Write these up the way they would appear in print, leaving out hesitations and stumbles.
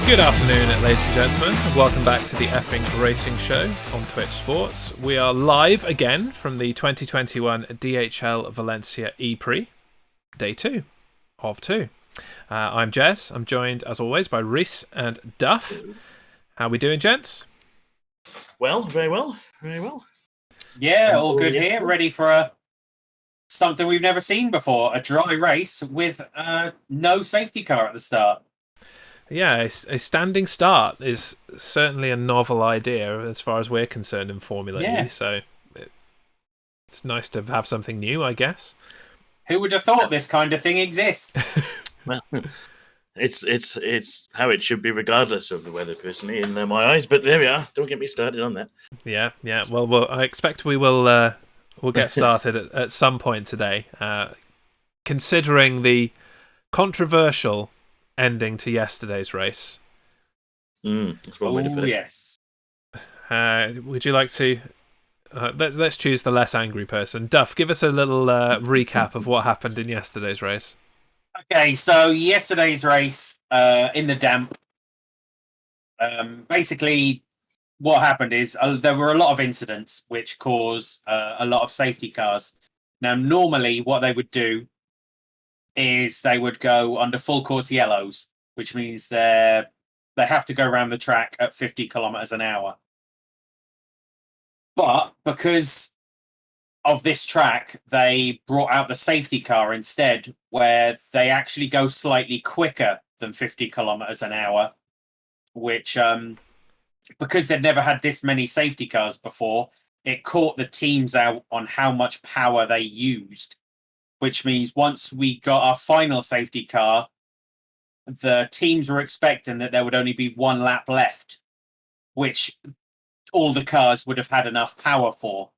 Good afternoon, ladies and gentlemen, and welcome back to the Effing Racing Show on Twitch Sports. We are live again from the 2021 DHL Valencia E-Prix, day 2 of 2. I'm Jez. I'm joined, as always, by Reese and Duff. How we doing, gents? Well, very well, very well. Yeah, all good here. Ready for something we've never seen before, a dry race with no safety car at the start. Yeah, a standing start is certainly a novel idea as far as we're concerned in Formula E, so it's nice to have something new, I guess. Who would have thought this kind of thing exists? Well, it's how it should be regardless of the weather, personally, in my eyes, but there we are. Don't get me started on that. Yeah. Well, I expect we'll get started at some point today, considering the controversial ending to yesterday's race. That's one way to put it. Yes. Would you like to? Let's choose the less angry person. Duff, give us a little recap of what happened in yesterday's race. Okay, so yesterday's race in the damp. Basically, what happened is there were a lot of incidents which caused a lot of safety cars. Now, normally, what they would do is they would go under full course yellows, which means they have to go around the track at 50 kilometers an hour. But because of this track, they brought out the safety car instead, where they actually go slightly quicker than 50 kilometers an hour, which, because they'd never had this many safety cars before, it caught the teams out on how much power they used. Which means once we got our final safety car, the teams were expecting that there would only be one lap left, which all the cars would have had enough power for.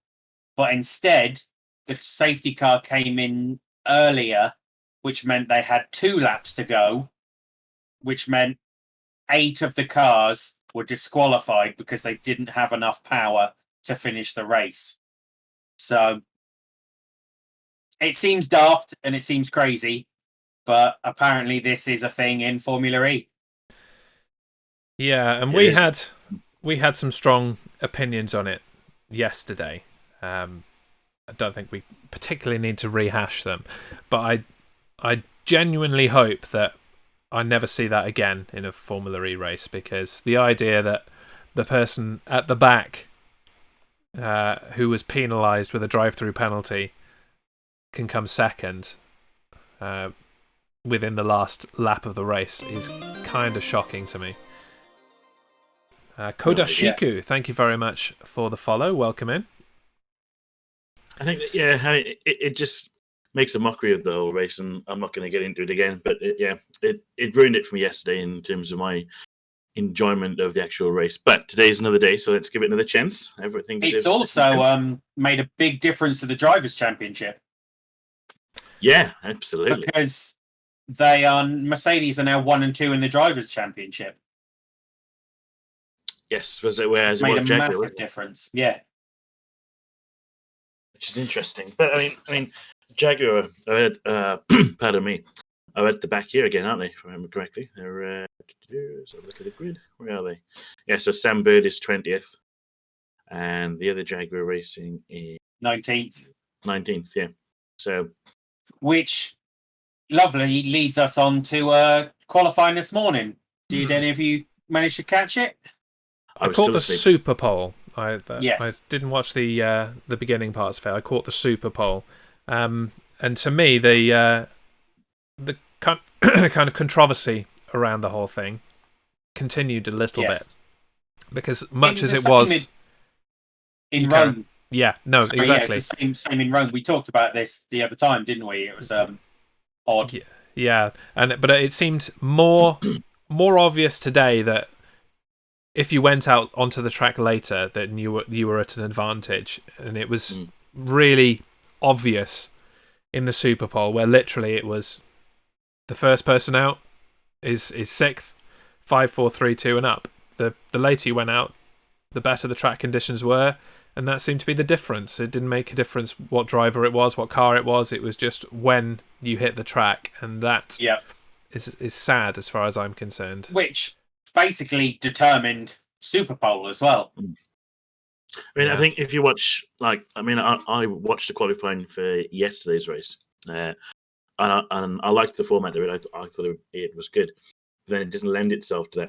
But instead, the safety car came in earlier, which meant they had 2 laps to go, which meant 8 of the cars were disqualified because they didn't have enough power to finish the race. So it seems daft and it seems crazy, but apparently this is a thing in Formula E. Yeah, and we had some strong opinions on it yesterday. I don't think we particularly need to rehash them, but I genuinely hope that I never see that again in a Formula E race, because the idea that the person at the back who was penalised with a drive-through penalty can come second within the last lap of the race is kind of shocking to me. Kodashiku, thank you very much for the follow. Welcome in. I think that, it just makes a mockery of the whole race, and I'm not going to get into it again, but it ruined it for me yesterday in terms of my enjoyment of the actual race. But today's another day, so let's give it another chance. Everything It's also made a big difference to the Drivers' Championship. Yeah, absolutely. Because Mercedes are now 1 and 2 in the Drivers' Championship. Yes, was it whereas it's made it was a Jaguar, massive difference. Yeah, which is interesting. But I mean, Jaguar. Pardon me. Are at the back here again, aren't they? If I remember correctly, they're. Let's have a look at the grid. Where are they? Yeah, so Sam Bird is 20th, and the other Jaguar Racing is 19th. 19th, yeah. So, which lovely leads us on to qualifying this morning. Did any of you manage to catch it? I caught the Super Pole. Yes. I didn't watch the beginning parts of it. I caught the Super Pole, and to me, the kind of controversy around the whole thing continued a little bit, because much as it was in Rome. Yeah, no, exactly. Yeah, it's the same in Rome. We talked about this the other time, didn't we? It was odd. Yeah, but it seemed more obvious today that if you went out onto the track later, then you were at an advantage, and it was really obvious in the Super Pole, where literally it was the first person out is 6th, 5, 4, 3, 2, and up. The later you went out, the better the track conditions were, and that seemed to be the difference. It didn't make a difference what driver it was, what car it was. It was just when you hit the track, and that is sad as far as I'm concerned. Which basically determined Super Pole as well. I mean, I think if you watch, I watched the qualifying for yesterday's race, and I liked the format of it. I thought it was good. But then it doesn't lend itself to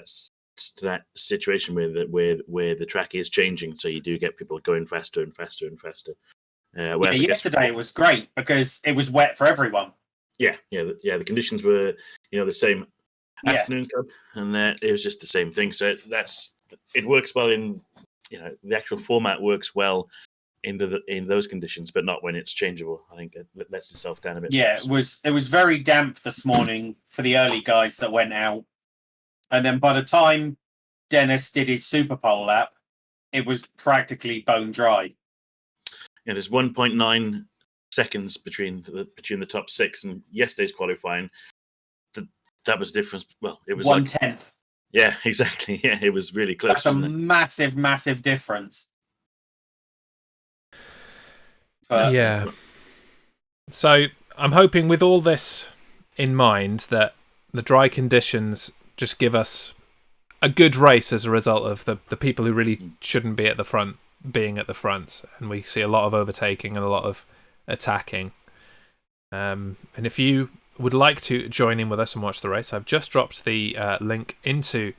that situation where the track is changing, so you do get people going faster and faster and faster. Yesterday was great because it was wet for everyone. The conditions were the same afternoon club, and it was just the same thing. So it works well in the actual format works well in those conditions, but not when it's changeable. I think it lets itself down a bit. Yeah, it was very damp this morning for the early guys that went out, and then by the time Dennis did his Super Pole lap, it was practically bone dry. Yeah, there's 1.9 seconds between the top six, and yesterday's qualifying. That was the difference. Well, it was 1/10. Yeah, exactly. Yeah, it was really close. That's a massive, massive difference. Yeah. So I'm hoping with all this in mind that the dry conditions just give us a good race as a result of the people who really shouldn't be at the front being at the front, and we see a lot of overtaking and a lot of attacking. And if you would like to join in with us and watch the race, I've just dropped the link into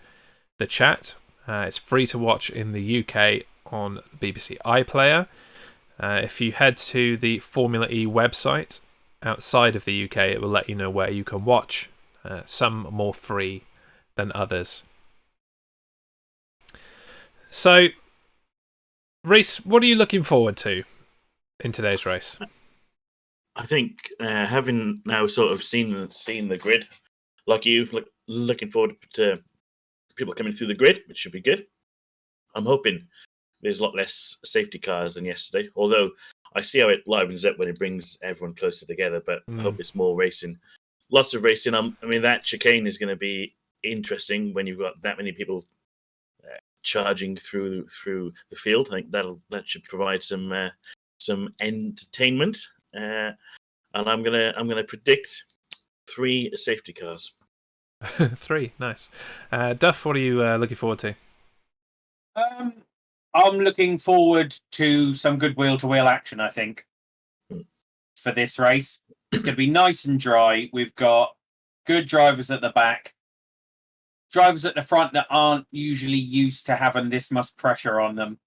the chat. It's free to watch in the UK on BBC iPlayer. If you head to the Formula E website outside of the UK, it will let you know where you can watch, some more free than others. So, Reese, what are you looking forward to in today's race? I think having now sort of seen the grid, like you, looking forward to people coming through the grid, which should be good. I'm hoping there's a lot less safety cars than yesterday, although I see how it livens up when it brings everyone closer together, but I hope it's more racing. Lots of racing. That chicane is going to be interesting when you've got that many people charging through the field. I think that should provide some entertainment. And I'm gonna predict 3 safety cars. 3, nice. Duff, what are you looking forward to? I'm looking forward to some good wheel-to-wheel action, I think, for this race. It's going to be nice and dry. We've got good drivers at the back, drivers at the front that aren't usually used to having this much pressure on them.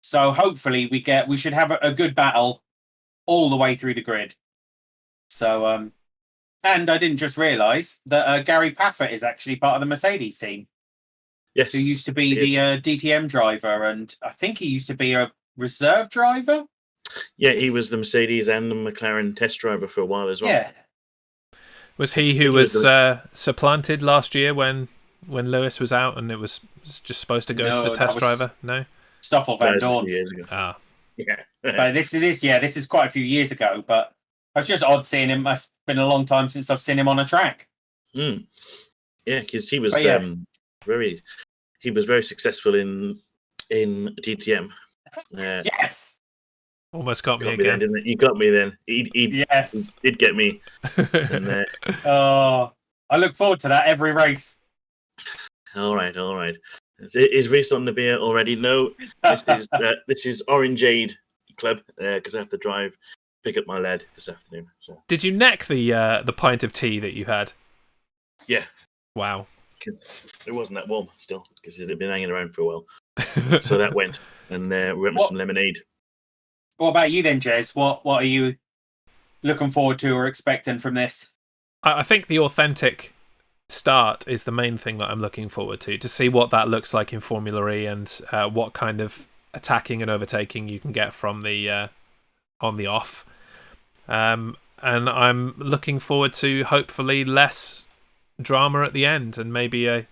So hopefully we should have a good battle all the way through the grid. So, and I didn't just realise that Gary Paffett is actually part of the Mercedes team. Yes, who used to be the DTM driver, and I think he used to be a reserve driver. Yeah, he was the Mercedes and the McLaren test driver for a while as well. Yeah. Was he who was supplanted last year when Lewis was out and it was just supposed to go to the test driver? No? Stoffel Van Dorn. Years ago. Ah. Yeah. But this is quite a few years ago, but it's just odd seeing him. It's been a long time since I've seen him on a track. Yeah, because he was very successful in DTM. Yes. Almost got me again. Then, didn't it? You got me then. He did get me. And, I look forward to that every race. All right. Is Reese on the beer already? No, this is Orangeade Club because I have to pick up my lad this afternoon. So. Did you neck the pint of tea that you had? Yeah. Wow. Because it wasn't that warm still because it had been hanging around for a while. So that went, and we went with some lemonade. What about you then, Jez? What are you looking forward to or expecting from this? I think the authentic start is the main thing that I'm looking forward to see what that looks like in Formula E and what kind of attacking and overtaking you can get from the on the off. And I'm looking forward to hopefully less drama at the end and maybe a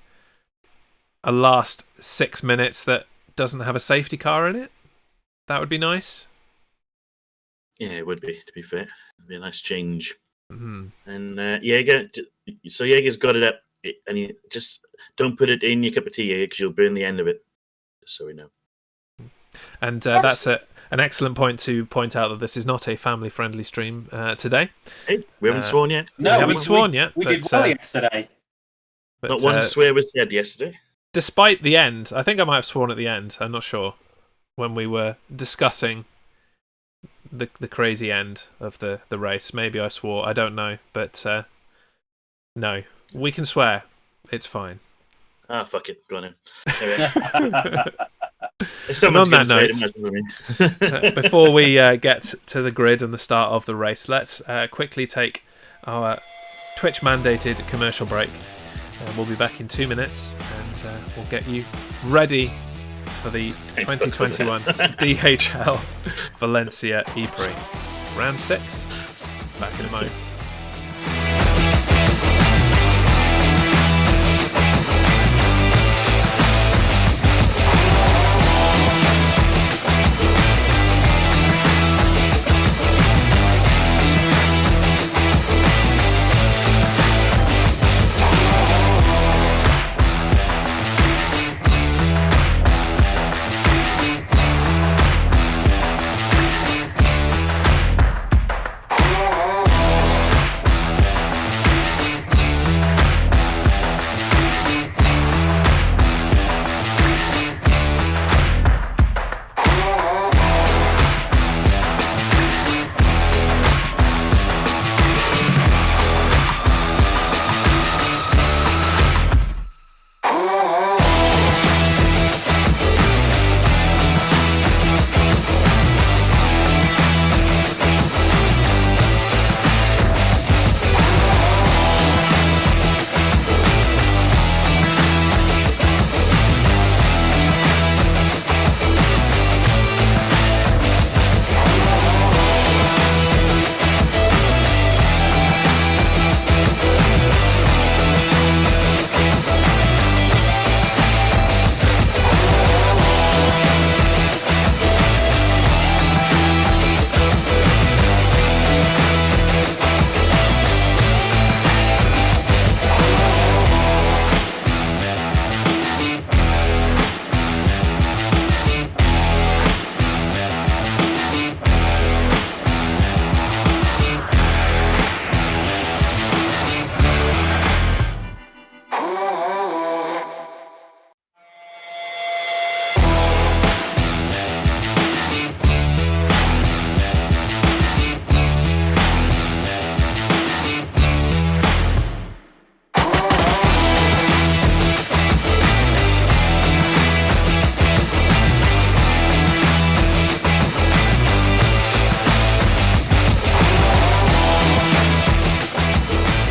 last 6 minutes that doesn't have a safety car in it. That would be nice. Yeah, it would be, to be fair. It'd be a nice change. Mm-hmm. And Jaeger's got it up, and you just don't put it in your cup of tea, because you'll burn the end of it. Just so we know. And that's an excellent point to point out that this is not a family-friendly stream today. Hey, we haven't sworn yet. No, we haven't sworn yet. We did well yesterday. But, Not one swear was said yesterday. Despite the end, I think I might have sworn at the end. I'm not sure. When we were discussing the crazy end of the race, maybe I swore. I don't know, but no, we can swear. It's fine. Fuck it, go on in. And on that note, before we get to the grid and the start of the race, let's quickly take our Twitch mandated commercial break. We'll be back in 2 minutes, and we'll get you ready for the 2021 DHL Valencia E-Prix round 6. Back in a moment.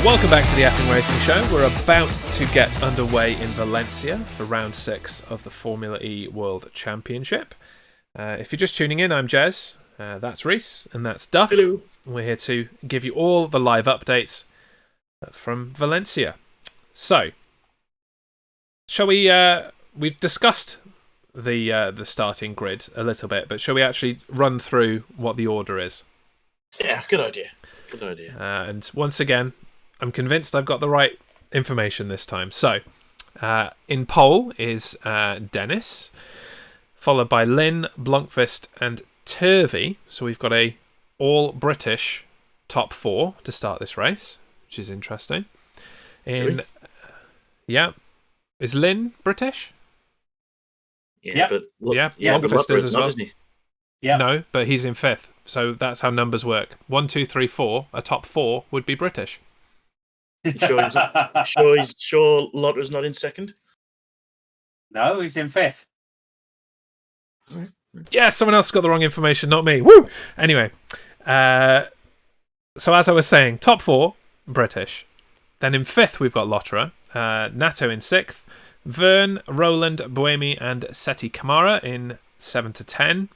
Welcome back to the Effing Racing Show. We're about to get underway in Valencia for round 6 of the Formula E World Championship. If you're just tuning in, I'm Jez, that's Reese, and that's Duff. Hello. We're here to give you all the live updates from Valencia. So, shall we... we've discussed the starting grid a little bit, but shall we actually run through what the order is? Yeah, good idea. Good idea. And once again, I'm convinced I've got the right information this time. So, in pole is Dennis, followed by Lynn, Blomqvist, and Turvey. So we've got a all-British top 4 to start this race, which is interesting. Yeah, is Lynn British? Yeah, but Blomqvist is as well. Isn't he? Yeah. No, but he's in 5th. So that's how numbers work. 1, 2, 3, 4. A top 4 would be British. Sure Lotter's not in 2nd? No, he's in 5th. Right. Yeah, someone else got the wrong information, not me. Woo! Anyway, so as I was saying, top 4, British. Then in 5th, we've got Lotterer. Nato in 6th. Vern, Roland, Buemi, and Seti Kamara in 7 to 10.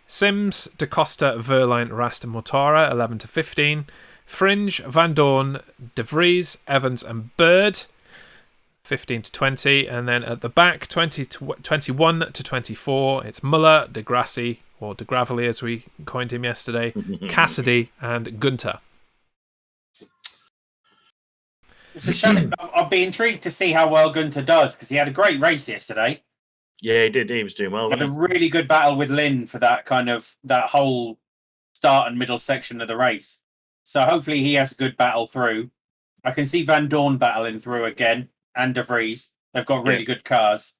Sims, Da Costa, Verline, Rast, and Mortara, 11 to 15. Fringe, Van Dorn, De Vries, Evans, and Bird, 15 to 20. And then at the back, 20 to 21 to 24, it's Muller, De Grassi, or De Gravely as we coined him yesterday, Cassidy, and Gunter. It's a shame. I'll be intrigued to see how well Gunter does, because he had a great race yesterday. Yeah, he did. He was doing well. He had a really good battle with Lynn for that whole start and middle section of the race. So hopefully he has a good battle through. I can see Van Dorn battling through again. and De Vries. They've got really good cars.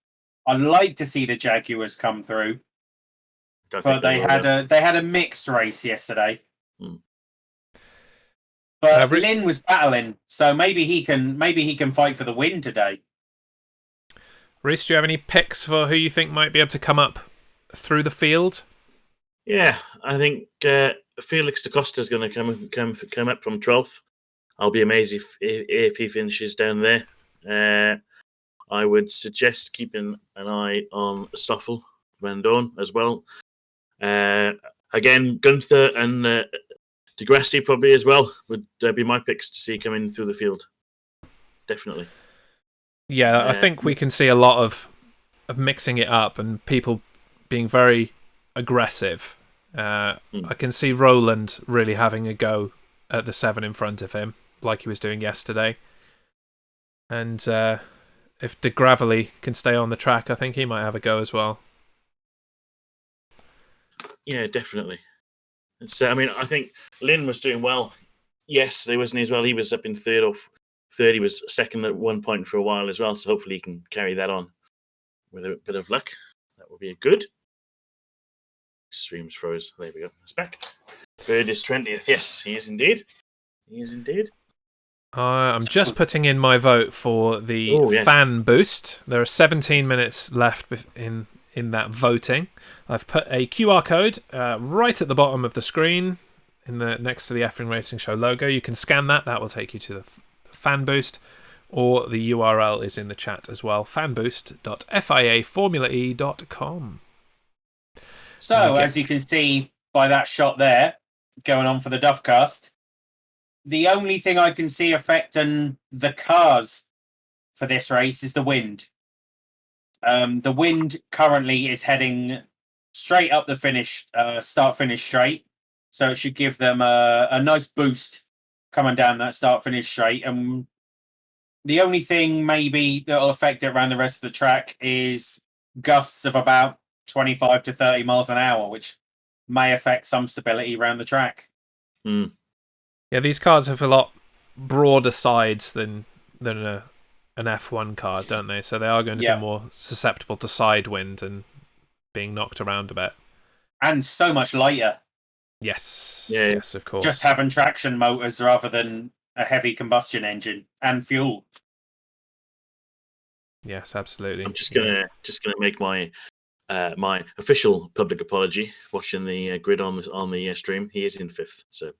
I'd like to see the Jaguars come through, but they had a mixed race yesterday. But Lynn was battling, so maybe he can fight for the win today. Reese, do you have any picks for who you think might be able to come up through the field? Yeah, I think Felix da Costa is going to come up from 12th. I'll be amazed if he finishes down there. I would suggest keeping an eye on Stoffel Van Dorn as well. Again, Gunther and Degrassi probably as well would be my picks to see coming through the field. Definitely. Yeah, I think we can see a lot of mixing it up and people being very aggressive. I can see Roland really having a go at the 7 in front of him, like he was doing yesterday. And if De Gravely can stay on the track, I think he might have a go as well. Yeah, definitely. So, I mean, I think Lynn was doing well yesterday, wasn't he, as well? He was up in third or third. He was second at one point for a while as well, so hopefully he can carry that on with a bit of luck. That would be good. Streams froze. There we go. It's back. Bird is 20th. Yes, he is indeed. He is indeed. I'm just putting in my vote for the fan boost. There are 17 minutes left in that voting. I've put a QR code right at the bottom of the screen next to the Effing Racing Show logo. You can scan that. That will take you to the fan boost, or the URL is in the chat as well, fanboost.fiaformulae.com. So, as you can see by that shot there, going on for the Duffcast, the only thing I can see affecting the cars for this race is the wind. The wind currently is heading straight up the finish, start-finish straight. So it should give them a nice boost coming down that start-finish straight. And the only thing maybe that will affect it around the rest of the track is gusts of about 25 to 30 miles an hour, which may affect some stability around the track. Yeah, these cars have a lot broader sides than an F1 car, don't they? So they are going to be more susceptible to side wind and being knocked around a bit. And so much lighter. Yes. Yes, of course. Just having traction motors rather than a heavy combustion engine and fuel. Yes, absolutely. I'm just gonna make my my official public apology. Watching the grid on the stream, he is in 5th. So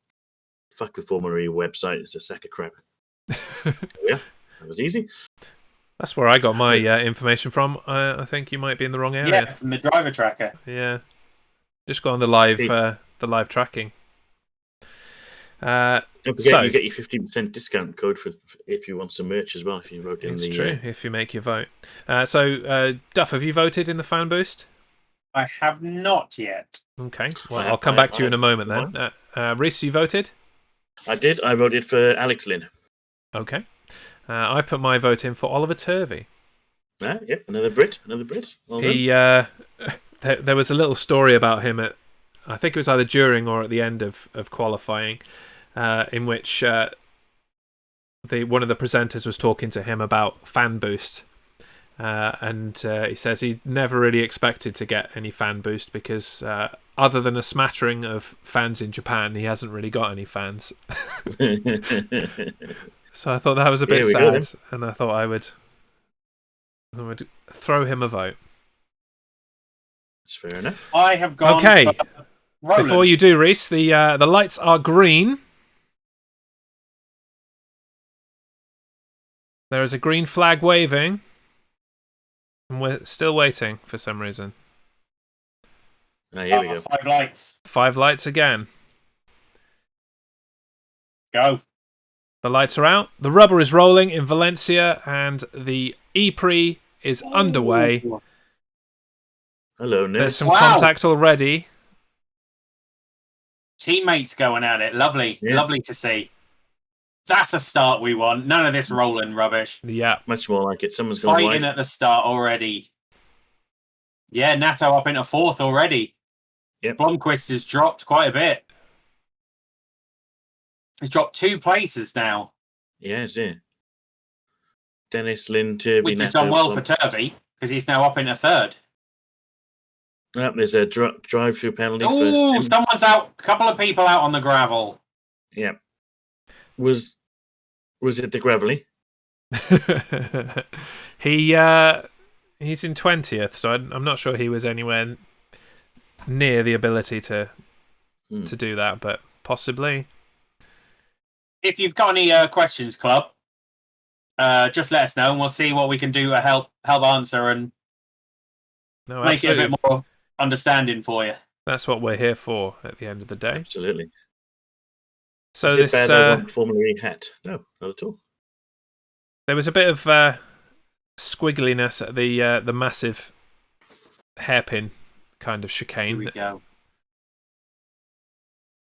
fuck the Formula E website. It's a sack of crap. Yeah, that was easy. That's where I got my information from. I think you might be in the wrong area. Yeah, from the driver tracker. Yeah, just go on the live tracking. Don't forget, you get your 15% discount code for if you want some merch as well. If you vote in it's true. If you make your vote. So, Duff, have you voted in the fan boost? I have not yet. Okay. Well, I'll come back to you in a moment then. Reese, you voted? I did. I voted for Alex Lynn. Okay. I put my vote in for Oliver Turvey. Yeah, another Brit. Well he there was a little story about him I think it was either during or at the end of qualifying, in which one of the presenters was talking to him about fan boost, and he says he never really expected to get any fan boost because other than a smattering of fans in Japan, he hasn't really got any fans. So I thought that was a bit sad, and I thought I would throw him a vote. That's fair enough. I have gone. Okay. For Roland. Before you do, Reese, the lights are green. There is a green flag waving, and we're still waiting for some reason. Here we go. 5 lights. 5 lights again. Go. The lights are out. The rubber is rolling in Valencia, and the E-Prix is underway. Hello, Ness. There's some contact already. Teammates going at it. Lovely. Lovely to see. That's a start we want. None of this rolling rubbish. Yeah. Much more like it. Someone's gone fighting at the start already. Yeah, Nato up into 4th already. Yep. Blomqvist has dropped quite a bit. He's dropped 2 places now. Yes, yeah. Dennis, Lynn, Turvey, Which has Nato, done well for Blomqvist. Turvey, because he's now up in a third. There's a drive-through penalty for Oh, Sim. someone's out. A couple of people out on the gravel. Yeah. Was it the Gravelly? He's in 20th, so I'm not sure he was anywhere near the ability to do that, but possibly. If you've got any questions, club, just let us know, and we'll see what we can do to help answer and make it a bit more understanding for you. That's what we're here for at the end of the day. Absolutely. So is this it bad I want Formula E hat? No, not at all. There was a bit of squiggliness at the massive hairpin kind of chicane. Here we go.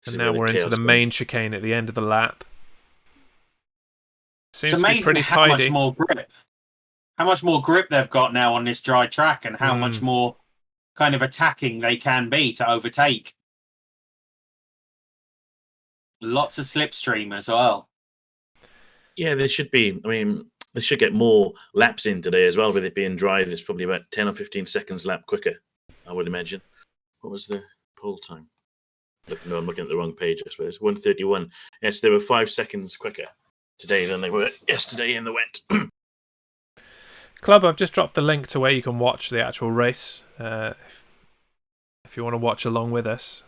And now we're into the main chicane at the end of the lap. Seems it's amazing to be pretty how tidy. How much more grip they've got now on this dry track, and how much more kind of attacking they can be to overtake. Lots of slipstream as well. Yeah, there should be. I mean, they should get more laps in today as well. With it being dry, there's probably about 10 or 15 seconds lap quicker, I would imagine. What was the pole time? No, I'm looking at the wrong page, I suppose. 1:31. Yes, they were 5 seconds quicker today than they were yesterday in the wet. Club, I've just dropped the link to where you can watch the actual race. If you want to watch along with us,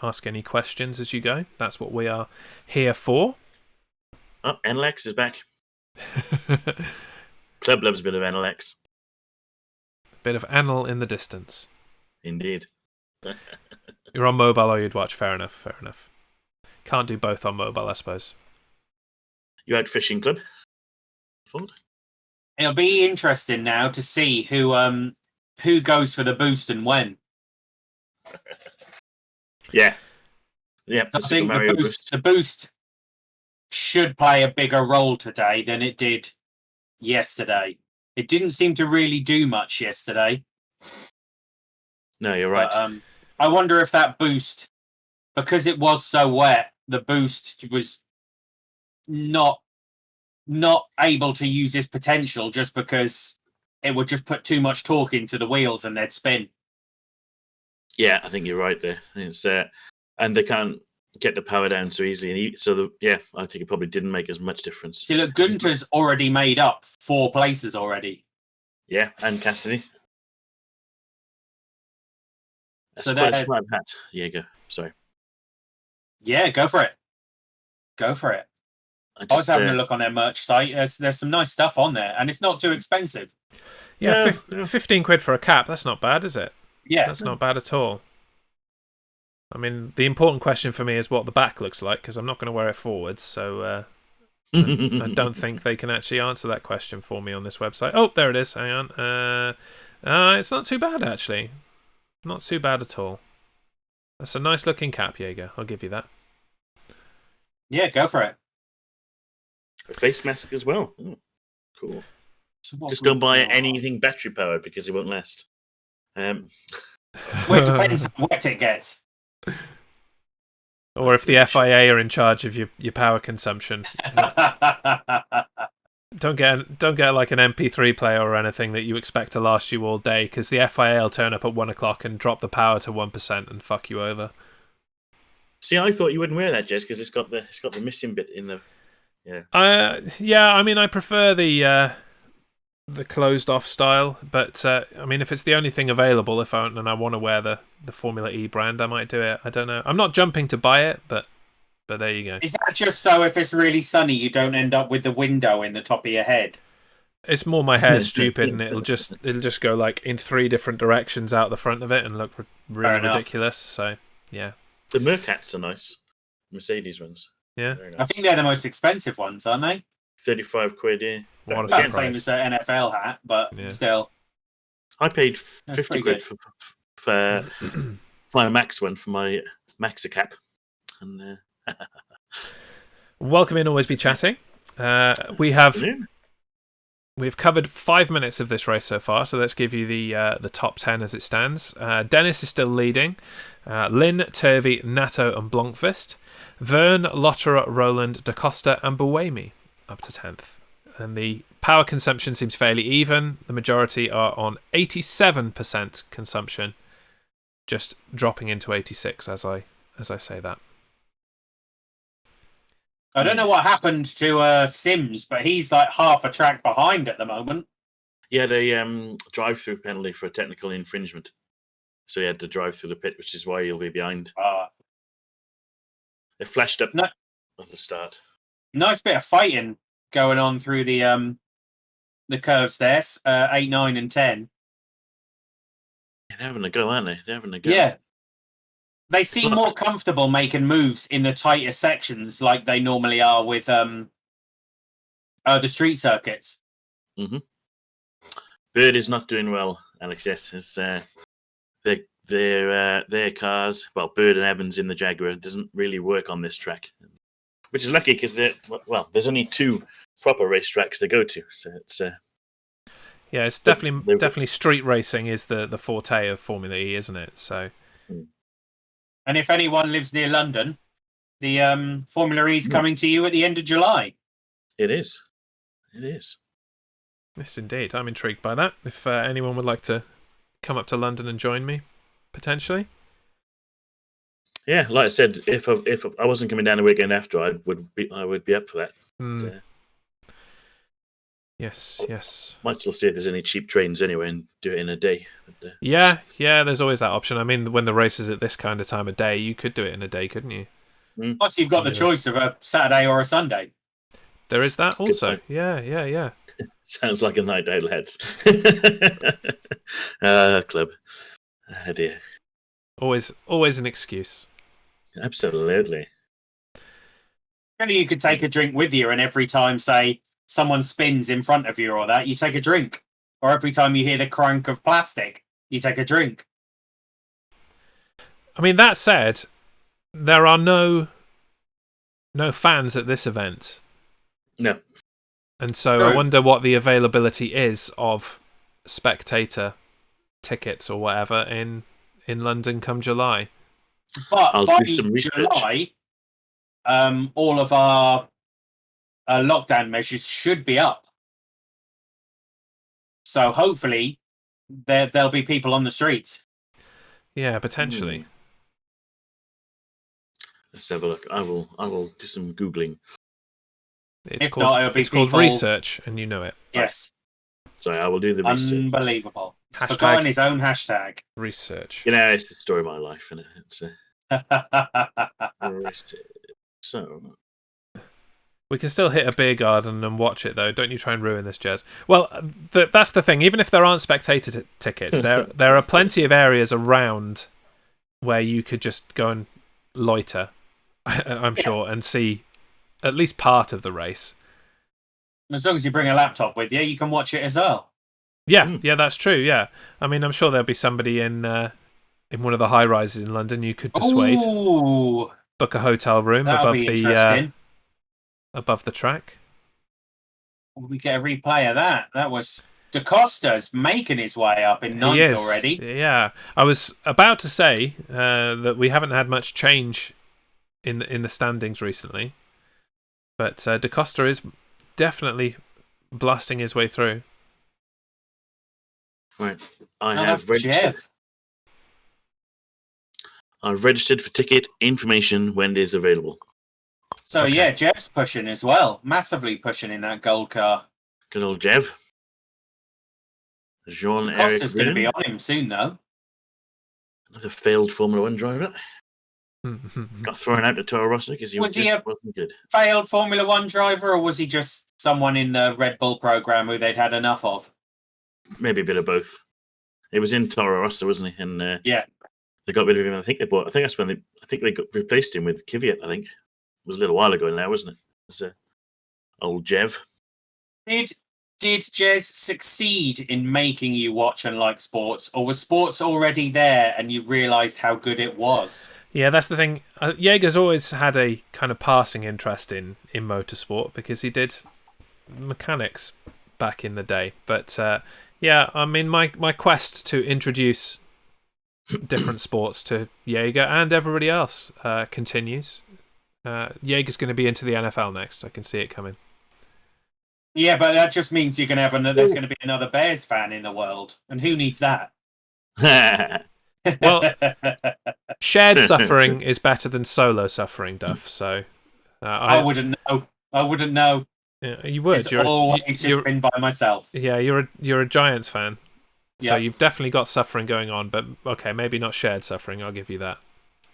ask any questions as you go. That's what we are here for. Oh, NLX is back. Club loves a bit of NLX. Bit of Anil in the distance. Indeed. You're on mobile or you'd watch. Fair enough, fair enough. Can't do both on mobile, I suppose. You out fishing, Club? Ford? It'll be interesting now to see who goes for the boost and when. Yeah. I think the boost should play a bigger role today than it did yesterday. It didn't seem to really do much yesterday. No, you're right. But, I wonder if that boost, because it was so wet, the boost was not able to use its potential just because it would just put too much torque into the wheels and they'd spin. Yeah, I think you're right there. It's and they can't get the power down so easily. So I think it probably didn't make as much difference. See, look, Gunter's already made up 4 places already. Yeah, and Cassidy. That's So quite a smart hat. Diego. Sorry. Yeah, go for it. Go for it. I was having a look on their merch site. There's some nice stuff on there, and it's not too expensive. Yeah, 15 quid for a cap. That's not bad, is it? Yeah. That's not bad at all. I mean, the important question for me is what the back looks like, because I'm not going to wear it forwards, so I don't think they can actually answer that question for me on this website. Oh, there it is. Hang on. It's not too bad, actually. Not too bad at all. That's a nice looking cap, Jaeger. I'll give you that. Yeah, go for it. A face mask as well. Oh, cool. So just don't buy anything battery powered because it won't last. Well, it depends how wet it gets. Or if the FIA are in charge of your power consumption. Don't get like an MP3 player or anything that you expect to last you all day, because the FIA will turn up at 1 o'clock and drop the power to 1% and fuck you over. See, I thought you wouldn't wear that, Jez, because it's got the missing bit in the. Yeah. I mean, I prefer the closed off style, but I mean, if it's the only thing available, and I want to wear the Formula E brand, I might do it. I don't know. I'm not jumping to buy it, but there you go. Is that just so if it's really sunny, you don't end up with the window in the top of your head? It's more my hair's stupid, and it'll just go like in 3 different directions out the front of it and look really ridiculous. So yeah, the Merc hats are nice. Mercedes ones. Yeah, nice. I think they're the most expensive ones, aren't they? 35 quid. Yeah, what about the same as the NFL hat, but still. I paid 50 quid for my Max one for my Maxa cap, and. Welcome in, always be chatting. We've covered 5 minutes of this race so far, so let's give you the top 10 as it stands. Dennis is still leading. Lynn, Turvey, Nato and Blomqvist. Vern, Lotterer, Roland, Da Costa and Buemi up to 10th. And the power consumption seems fairly even. The majority are on 87% consumption, just dropping into 86 as I say that. I don't know what happened to Sims, but he's like half a track behind at the moment. Yeah, they drive-through penalty for technical infringement. So he had to drive through the pit, which is why he'll be behind. It flashed up at the start. Nice bit of fighting going on through the curves there, 8, 9, and 10. They're having a go, aren't they? They're having a go. Yeah. They seem more comfortable making moves in the tighter sections like they normally are with the street circuits. Mm-hmm. Bird is not doing well, Alex. Yes, their cars, well, Bird and Evans in the Jaguar, doesn't really work on this track, which is lucky because there's only 2 proper racetracks to go to, so it's it's definitely street racing is the forte of Formula E, isn't it? So, and if anyone lives near London, the Formula E is coming to you at the end of July. It is. Yes, indeed. I'm intrigued by that. If anyone would like to come up to London and join me, potentially. Yeah, like I said, if I wasn't coming down the weekend after, I would be up for that. Yes. Might still see if there's any cheap trains anyway and do it in a day. But, yeah. There's always that option. I mean, when the race is at this kind of time of day, you could do it in a day, couldn't you? Plus, you've got the choice of a Saturday or a Sunday. There is that also. Yeah. Sounds like a night out, lads. Club. Oh dear. Always an excuse. Absolutely. Only you could take a drink with you, and every time, say, someone spins in front of you or that, you take a drink. Or every time you hear the crank of plastic, you take a drink. I mean, that said, there are no fans at this event. No. And so I wonder what the availability is of spectator tickets or whatever in London come July. But I'll by do some research. July, all of our lockdown measures should be up. So hopefully there'll be people on the streets. Yeah, potentially. Let's have a look. I will do some Googling. It's called research, and you know it. Yes. Sorry, I will do the research. Unbelievable. He's forgotten his own hashtag. Research. You know, it's the story of my life, isn't it? It's so. We can still hit a beer garden and watch it, though. Don't you try and ruin this, Jez. Well, that's the thing. Even if there aren't spectator tickets, there are plenty of areas around where you could just go and loiter, I'm sure, and see at least part of the race. As long as you bring a laptop with you, you can watch it as well. Yeah, that's true. Yeah, I mean, I'm sure there'll be somebody in one of the high rises in London you could persuade. Ooh, book a hotel room above the track. We get a replay of that. That was DaCosta's making his way up in ninth already. Yeah, I was about to say that we haven't had much change in the standings recently, but DaCosta is definitely blasting his way through. Right, I've registered for ticket information when it is available. So yeah, Jev's pushing as well, massively pushing in that gold car. Good old Jev. Jean-Eric Costa's going to be on him soon, though. Another failed Formula 1 driver. Got thrown out to Toro Rosso because he wasn't good. Failed Formula 1 driver, or was he just someone in the Red Bull program who they'd had enough of? Maybe a bit of both. He was in Toro Rosso, wasn't he? And yeah, they got rid of him. I think they replaced him with Kvyat. I think it was a little while ago now, wasn't it? It was old Jev. Did Jez succeed in making you watch and like sports, or was sports already there and you realised how good it was? Yeah, that's the thing. Jaeger's always had a kind of passing interest in motorsport because he did mechanics back in the day. But yeah, I mean, my quest to introduce different sports to Jaeger and everybody else continues. Jaeger's going to be into the NFL next. I can see it coming. Yeah, but that just means you're going to have there's going to be another Bears fan in the world, and who needs that? Well, shared suffering is better than solo suffering, Duff. So I wouldn't know. I wouldn't know. Yeah, you would. It's always just been by myself. Yeah, you're a Giants fan, so Yep. you've definitely got suffering going on. But okay, maybe not shared suffering. I'll give you that.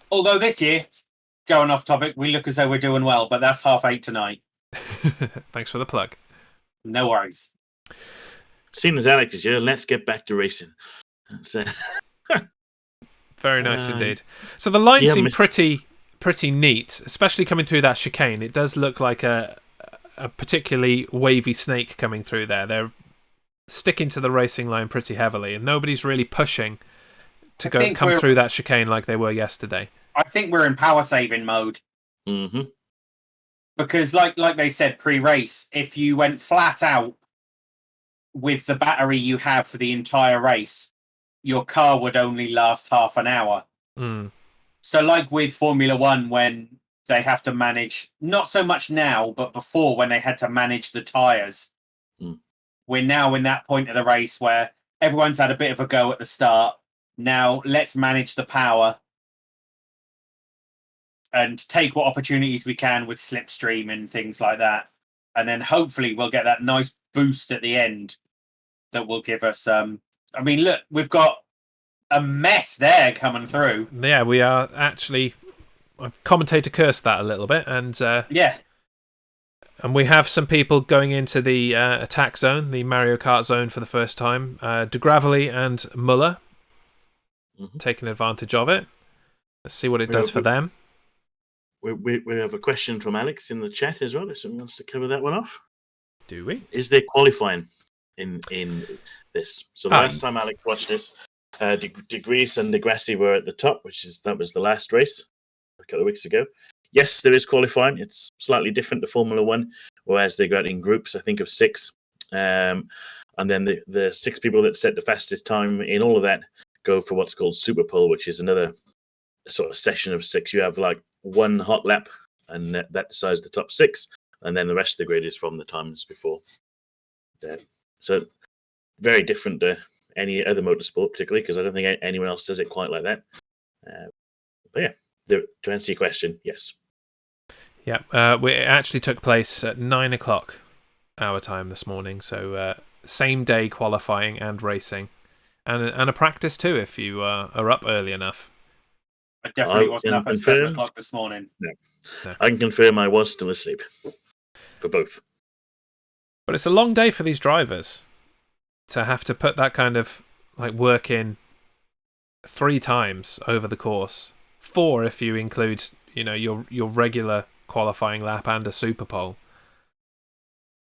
Although this year, going off topic, we look as though we're doing well, but that's 8:30 tonight. Thanks for the plug. No worries. Seeing as Alex is here, let's get back to racing. So, Very nice indeed. So the line yeah, seemed pretty neat, especially coming through that chicane. It does look like a particularly wavy snake coming through there. They're sticking to the racing line pretty heavily, and nobody's really pushing to come through that chicane like they were yesterday. I think we're in power saving mode. Mm-hmm. Because like they said pre-race, if you went flat out with the battery you have for the entire race, your car would only last half an hour. Mm. So like with Formula One, when they have to manage, not so much now, but before when they had to manage the tyres, we're now in that point of the race where everyone's had a bit of a go at the start. Now let's manage the power and take what opportunities we can with slipstream and things like that. And then hopefully we'll get that nice boost at the end that will give us... I mean, look, we've got a mess there coming through. Yeah, we are actually... Commentator cursed that a little bit, and yeah. And we have some people going into the attack zone, the Mario Kart zone for the first time. De Gravely and Muller taking advantage of it. Let's see what it does for them. We have a question from Alex in the chat as well. If someone wants to cover that one off. Do we? Is there qualifying in this? So the last time Alex watched this, De Vries and Degrassi were at the top, that was the last race a couple of weeks ago. Yes, there is qualifying. It's slightly different to Formula One, whereas they go out in groups, I think, of 6. And then the 6 people that set the fastest time in all of that go for what's called Super Pole, which is another sort of session of 6. You have like one hot lap, and that decides the top 6, and then the rest of the grid is from the times before. So very different to any other motorsport, particularly because I don't think anyone else does it quite like that. But yeah, to answer your question, yes. Yeah, it actually took place at 9 o'clock our time this morning, so same day qualifying and racing, and a practice too if you are up early enough. I definitely wasn't up at 7 o'clock this morning. No. I can confirm I was still asleep for both. But it's a long day for these drivers to have to put that kind of like work in 3 times over the course. 4 if you include, your regular qualifying lap and a Super Pole.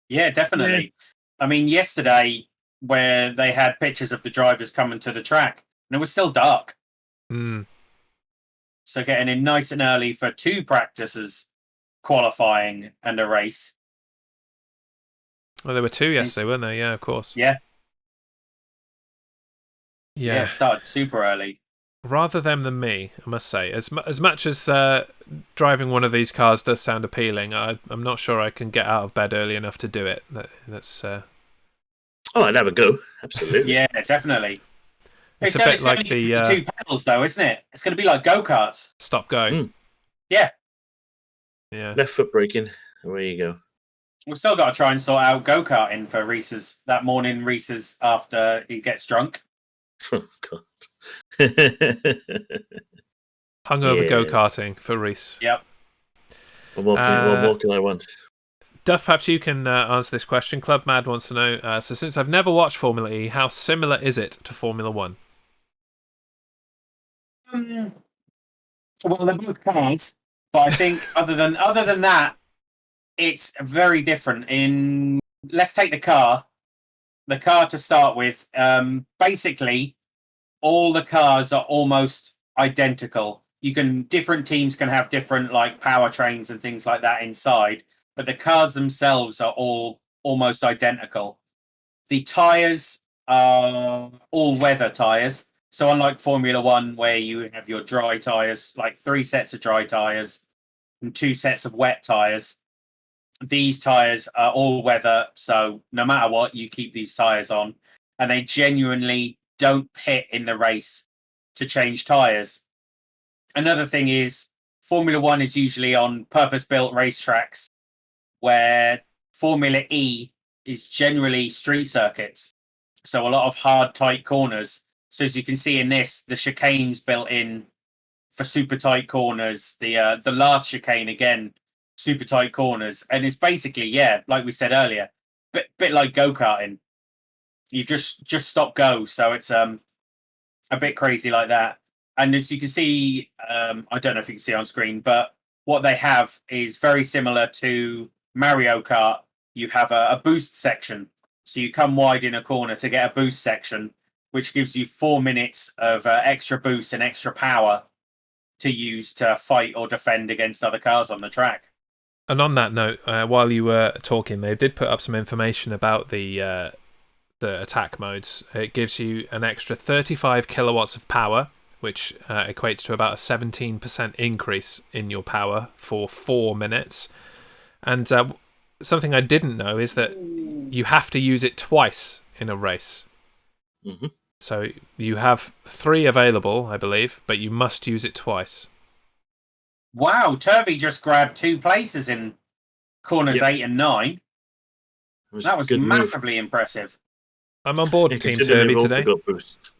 Yeah, definitely. Yeah. I mean, yesterday where they had pictures of the drivers coming to the track, and it was still dark. So getting in nice and early for 2 practices, qualifying and a race. Well, there were 2 yesterday, weren't there? Yeah, of course. Yeah. Yeah, it started super early. Rather them than me, I must say. As much as driving one of these cars does sound appealing, I'm not sure I can get out of bed early enough to do it. That's. Oh, I'd have a go. Absolutely. Yeah, definitely. It's a bit like the 2 pedals, though, isn't it? It's going to be like go-karts. Stop go. Yeah. Yeah. Left foot braking. Away you go. We've still got to try and sort out go-karting for Reese's that morning. Reese's after he gets drunk. Oh God. Hungover go-karting for Reese. Yep. What more can I want? Duff, perhaps you can answer this question. Club Mad wants to know, so since I've never watched Formula E, how similar is it to Formula 1? Well, they're both cars, but I think other than that, it's very different. Let's take the car. The car to start with. Basically, all the cars are almost identical. Different teams can have different like powertrains and things like that inside, but the cars themselves are all almost identical. The tyres are all-weather tyres. So unlike Formula 1, where you have your dry tyres, like 3 sets of dry tyres and 2 sets of wet tyres, these tires are all weather, so no matter what, you keep these tires on, and they genuinely don't pit in the race to change tires. Another thing is Formula One is usually on purpose-built racetracks, where Formula E is generally street circuits, so a lot of hard, tight corners. So as you can see in this, the chicane's built in for super tight corners. The last chicane again, super tight corners, and it's basically like we said earlier, bit like go-karting. You just stop go, so it's a bit crazy like that. And as you can see, I don't know if you can see on screen, but what they have is very similar to Mario Kart. You have a boost section, so you come wide in a corner to get a boost section, which gives you 4 minutes of extra boost and extra power to use to fight or defend against other cars on the track. And on that note, while you were talking, they did put up some information about the attack modes. It gives you an extra 35 kilowatts of power, which equates to about a 17% increase in your power for 4 minutes. And something I didn't know is that you have to use it twice in a race. Mm-hmm. So you have 3 available, I believe, but you must use it twice. Wow, Turvey just grabbed 2 places in corners 8 and 9. That was massively impressive. I'm on board, Team Turvey, today. Boost.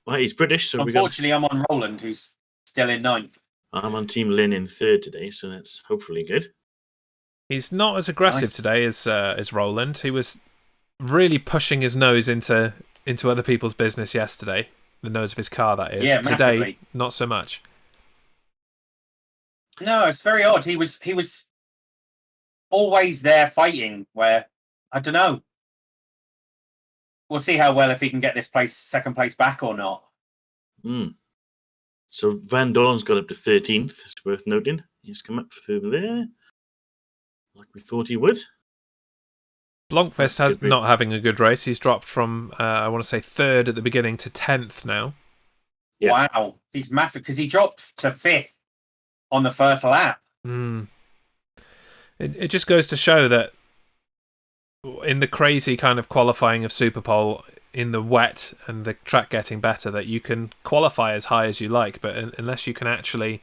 Well, he's British, so unfortunately, I'm on Roland, who's still in 9th. I'm on Team Lynn in 3rd today, so that's hopefully good. He's not as aggressive today as Roland. He was really pushing his nose into other people's business yesterday. The nose of his car, that is. Yeah, today, massively. Not so much. No, it's very odd. He was always there fighting. Where I don't know. We'll see how well if he can get this second place back or not. So Van Dorn's got up to 13th. It's worth noting. He's come up through there, like we thought he would. Blomqvist has not having a good race. He's dropped from I want to say 3rd at the beginning to 10th now. Yeah. Wow, he's massive because he dropped to 5th on the first lap. It just goes to show that in the crazy kind of qualifying of Superpole, in the wet and the track getting better, that you can qualify as high as you like, but unless you can actually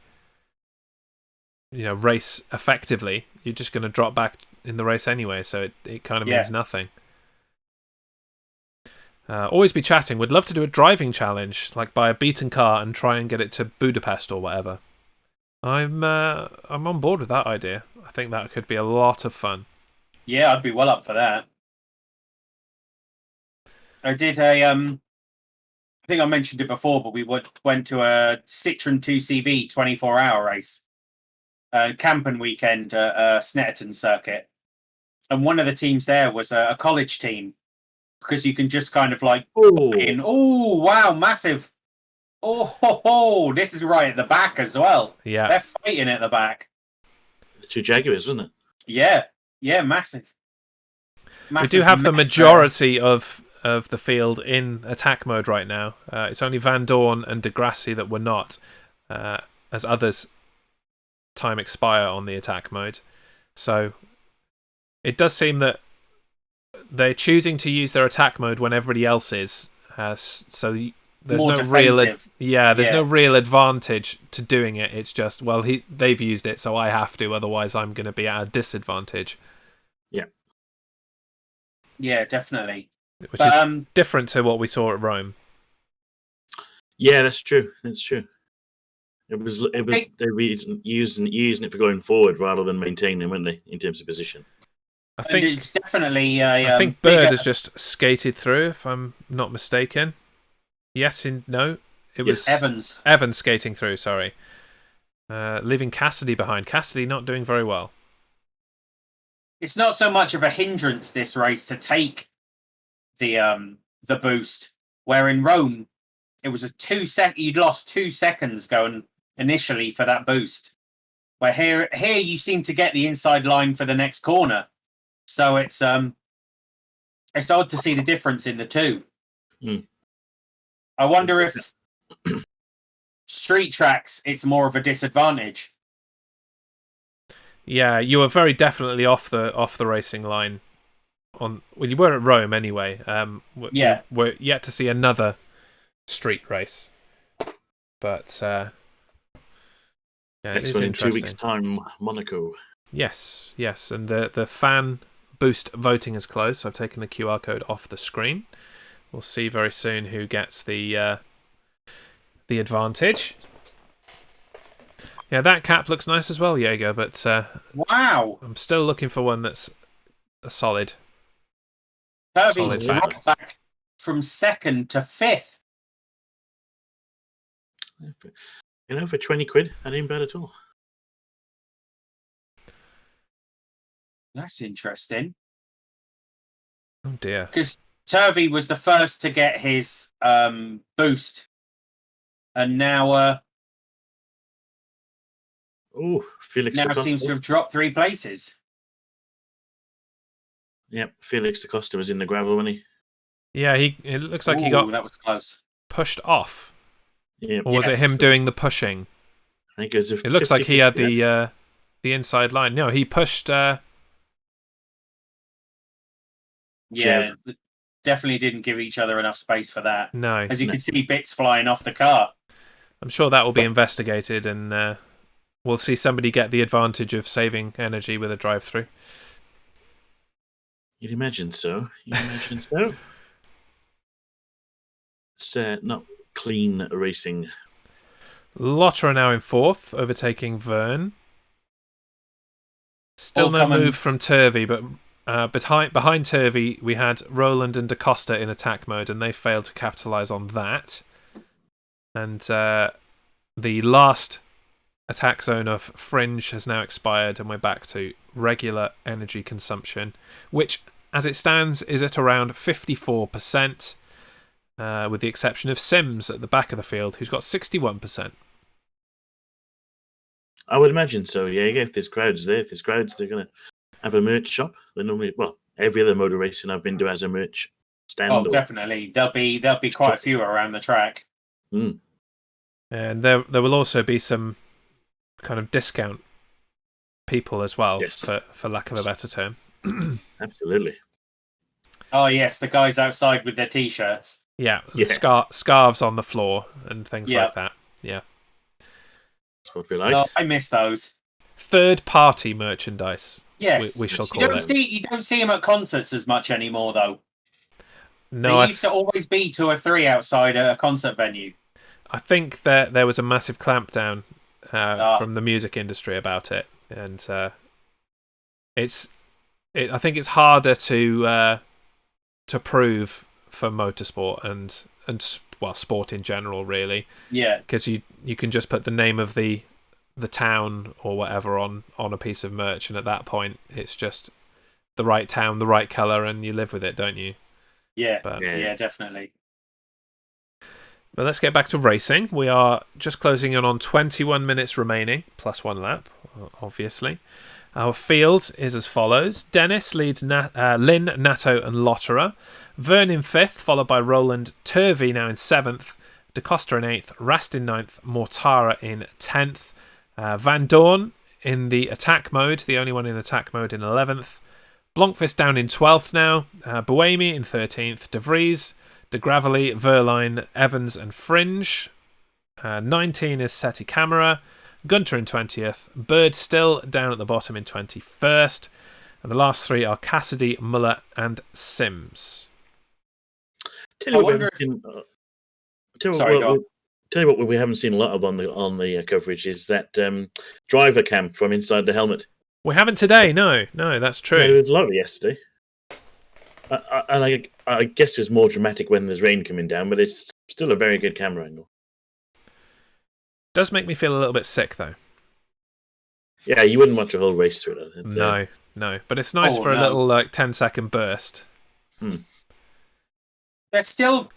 race effectively, you're just going to drop back in the race anyway, so it kind of means nothing. Always be chatting. Would love to do a driving challenge, like buy a beaten car and try and get it to Budapest or whatever. I'm on board with that idea. I think that could be a lot of fun. Yeah, I'd be well up for that. I did I think I mentioned it before, but we went to a Citroen 2CV 24-hour race, camping weekend at Snetterton circuit, and one of the teams there was a college team, because you can just kind of like in. Oh wow, massive! Oh, this is right at the back as well. Yeah, they're fighting at the back. It's 2 Jaguars, isn't it? Yeah, massive. We do have the majority of the field in attack mode right now. It's only Van Dorn and Degrassi that were not, as others time expire on the attack mode. So it does seem that they're choosing to use their attack mode when everybody else is. So there's more no defensive. no real advantage to doing it. It's just, well, they've used it, so I have to. Otherwise, I'm going to be at a disadvantage. Yeah, definitely. Which is different to what we saw at Rome. Yeah, that's true. That's true. It was they were using it for going forward rather than maintaining, weren't they, in terms of position? I think it's definitely. I think Bird has just skated through, if I'm not mistaken. Yes and no. It was Evans skating through. Sorry, leaving Cassidy behind. Cassidy not doing very well. It's not so much of a hindrance this race to take the boost, where in Rome it was a 2 second. You'd lost 2 seconds going initially for that boost. Where here you seem to get the inside line for the next corner, so it's odd to see the difference in the two. I wonder if street tracks it's more of a disadvantage. Yeah, you were very definitely off the racing line. Well, you were at Rome anyway. We're yet to see another street race, but yeah, Next it is one in 2 interesting. weeks' time, Monaco. Yes, and the fan boost voting is closed, so I've taken the QR code off the screen. We'll see very soon who gets the advantage. Yeah, that cap looks nice as well, Jaeger, but wow, I'm still looking for one that's a solid. Kirby's dropped back from 2nd to 5th. For 20 quid, that ain't bad at all. That's interesting. Oh dear. Because Turvey was the first to get his boost. And now Felix seems to have dropped 3 places. Yep, Felix da Costa was in the gravel, wasn't he? Yeah, it looks like he got that was close. pushed off. Yeah. Or was it him doing the pushing? I think it looks like he had the inside line. No, he pushed. Yeah, definitely didn't give each other enough space for that. No. As you can see, bits flying off the car. I'm sure that will be investigated, and we'll see somebody get the advantage of saving energy with a drive-through. You'd imagine so. It's not clean racing. Lotter are now in 4th, overtaking Vern. Still no move from Turvey, but behind Turvey we had Roland and da Costa in attack mode, and they failed to capitalise on that. And the last attack zone of Fringe has now expired, and we're back to regular energy consumption, which, as it stands, is at around 54%, with the exception of Sims at the back of the field, who's got 61%. I would imagine so, yeah. If there's crowds there, they're going to have a merch shop. They normally, every other motor racing I've been to has a merch stand. Oh, definitely. There'll be quite a few around the track. Mm. And there will also be some kind of discount people as well, yes. for lack of a better term. Absolutely. Oh yes, the guys outside with their t-shirts. Yeah, scarves on the floor and things like that. Yeah. That's what we like. Oh, I miss those. Third-party merchandise. Yes, we shall call it. You don't see them at concerts as much anymore, though. No, they used to always be 2 or 3 outside a concert venue. I think that there was a massive clampdown from the music industry about it, and I think it's harder to prove for motorsport and sport in general, really. Yeah, because you can just put the name of the town or whatever on a piece of merch, and at that point it's just the right town, the right colour, and you live with it, don't you? Yeah, yeah, definitely. But let's get back to racing. We are just closing in on 21 minutes remaining, plus 1 lap, obviously. Our field is as follows. Dennis leads Lynn, Natto and Lotterer. Vern in 5th, followed by Roland. Turvey now in 7th. Da Costa in 8th. Rast in 9th. Mortara in 10th. Van Dorn in the attack mode, the only one in attack mode, in 11th. Blomqvist down in 12th now. Buemi in 13th. De Vries, De Gravely, Verline, Evans and Fringe. 19 is Seti Camera. Gunter in 20th. Bird still down at the bottom in 21st. And the last 3 are Cassidy, Muller and Sims. Tell you what we haven't seen a lot of on the coverage is that driver cam from inside the helmet. We haven't today, no, that's true. There was a lot of yesterday. And I guess it was more dramatic when there's rain coming down, but it's still a very good camera angle. Does make me feel a little bit sick, though. Yeah, you wouldn't watch a whole race through it. No. But it's nice for a little 10-second burst. They're still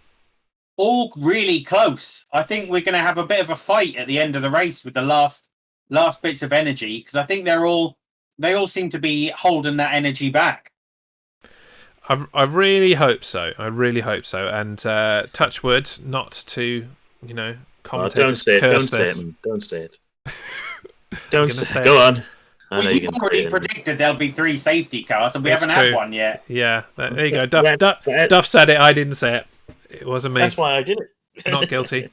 all really close. I think we're going to have a bit of a fight at the end of the race with the last bits of energy, because I think they all seem to be holding that energy back. I really hope so. And touch wood, not to, commentators don't say it. Don't say it. Don't say it. Don't say it. Go on. I know Well, you're you've going to already say it. predicted there'll be 3 safety cars, and we It's haven't true. had one yet. Yeah, there you go. That's it. Duff said it. I didn't say it. It wasn't me. That's why I did it. Not guilty.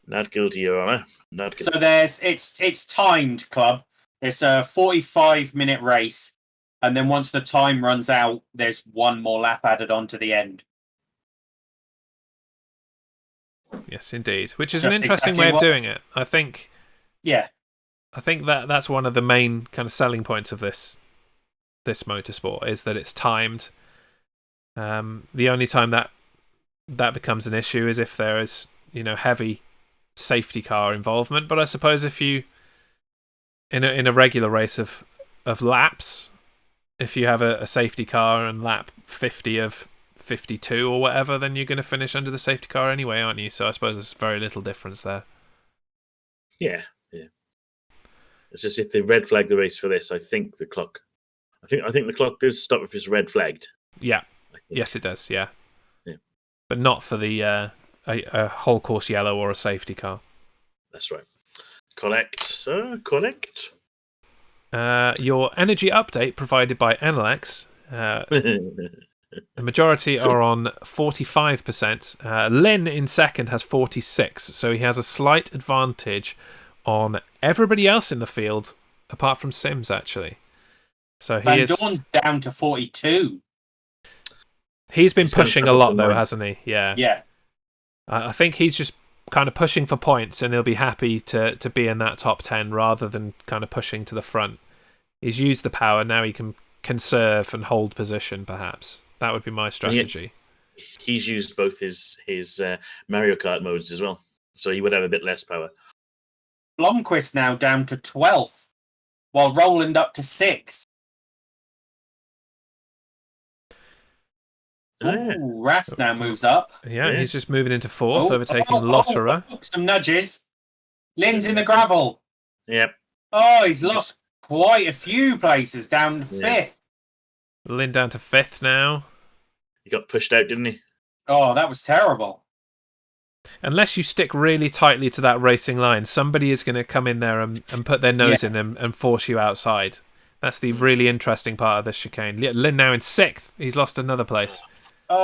Not guilty, Your Honour. Not guilty. So it's timed, club. It's a 45-minute race, and then once the time runs out, there's one more lap added on to the end. Yes, indeed. Which is Just an interesting exactly way of what- doing it. I think Yeah, that's one of the main kind of selling points of this motorsport is that it's timed. The only time that becomes an issue is if there is, heavy safety car involvement. But I suppose if you in a regular race of laps, if you have a safety car and lap 50 of 52 or whatever, then you're going to finish under the safety car anyway, aren't you? So I suppose there's very little difference there. Yeah. It's just if they red flag the race for this, I think the clock does stop if it's red flagged. Yeah. I think. Yes, it does. Yeah. Yeah. But not for the a whole course yellow or a safety car. That's right. Correct, sir. Correct. Your energy update provided by Enelex. The majority are on 45%. Lynn in second has 46%, so he has a slight advantage on everybody else in the field, apart from Sims, actually. So Van Dorn's down to 42. He's been He's gonna pushing a struggle lot, to though, win. hasn't he? Yeah. Yeah. I think he's just kind of pushing for points, and he'll be happy to be in that top 10 rather than kind of pushing to the front. He's used the power, now he can conserve and hold position, perhaps. That would be my strategy. He's used both his Mario Kart modes as well, so he would have a bit less power. Blomqvist now down to 12th, while Roland up to 6th. Ooh, Rast now moves up. Yeah, Yeah. he's just moving into fourth, overtaking Lotterer. Some nudges. Lynn's in the gravel. Yep. Oh, he's lost quite a few places, down to 5th. Yeah. Lynn down to fifth now. He got pushed out, didn't he? Oh, that was terrible. Unless you stick really tightly to that racing line, somebody is going to come in there and put their nose in and force you outside. That's the really interesting part of this chicane. Lynn now in sixth. He's lost another place. Oh,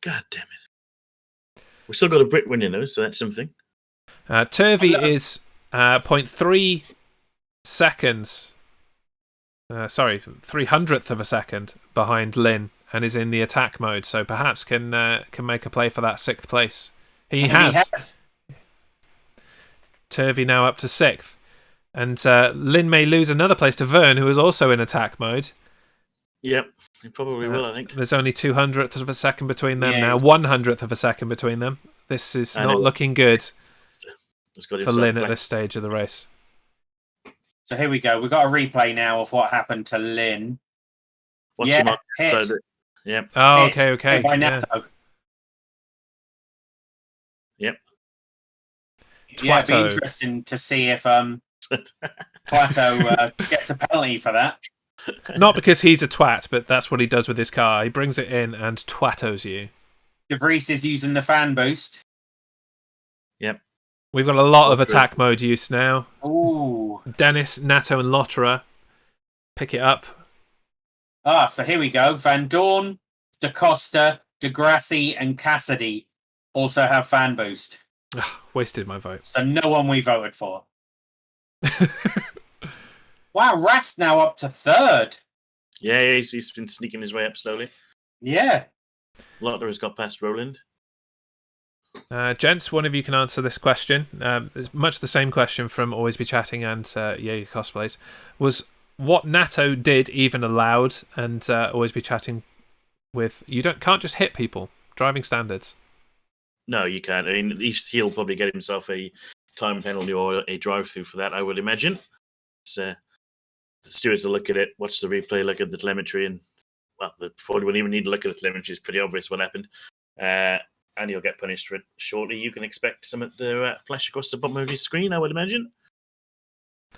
God damn it. We've still got a Brit winning though, so that's something. Turvey is 0.3 seconds. 300th of a second behind Lynn, and is in the attack mode, so perhaps can make a play for that sixth place. He has. Turvey now up to sixth, and Lynn may lose another place to Vern, who is also in attack mode. Yep, he probably will, I think. There's only 200th of a second between them Yeah, now. 100th of a second between them. This is not looking good for Lynn at this stage of the race. So here we go. We've got a replay now of what happened to Lynn. Watch Yeah, him up. hit. So yep. Oh, Hit. okay. Hit by Yeah. Nato. Yep. Yeah, it'd be Twatto. interesting to see if Twatto gets a penalty for that. Not because he's a twat, but that's what he does with his car. He brings it in and twattos you. De Vries is using the fan boost. Yep. We've got a lot of attack mode use now. Ooh. Dennis, Nato, and Lotterer pick it up. So here we go. Van Dorn, Da Costa, De Grassi, and Cassidy also have fan boost. Ugh, wasted my vote. So no one we voted for. Wow, Rast now up to third. Yeah, he's been sneaking his way up slowly. Yeah. Lotter has got past Roland. Gents, one of you can answer this question. It's much the same question from Always Be Chatting and Jaeger Cosplays. Was what Nato did even allowed? And Always Be Chatting with can't just hit people. Driving standards. No, you can't. I mean, at least he'll probably get himself a time penalty or a drive-through for that, I would imagine. So the stewards will look at it, watch the replay, look at the telemetry, and they probably won't even need to look at the telemetry. It's pretty obvious what happened. And you'll get punished for it shortly. You can expect something to flash across the bottom of your screen, I would imagine.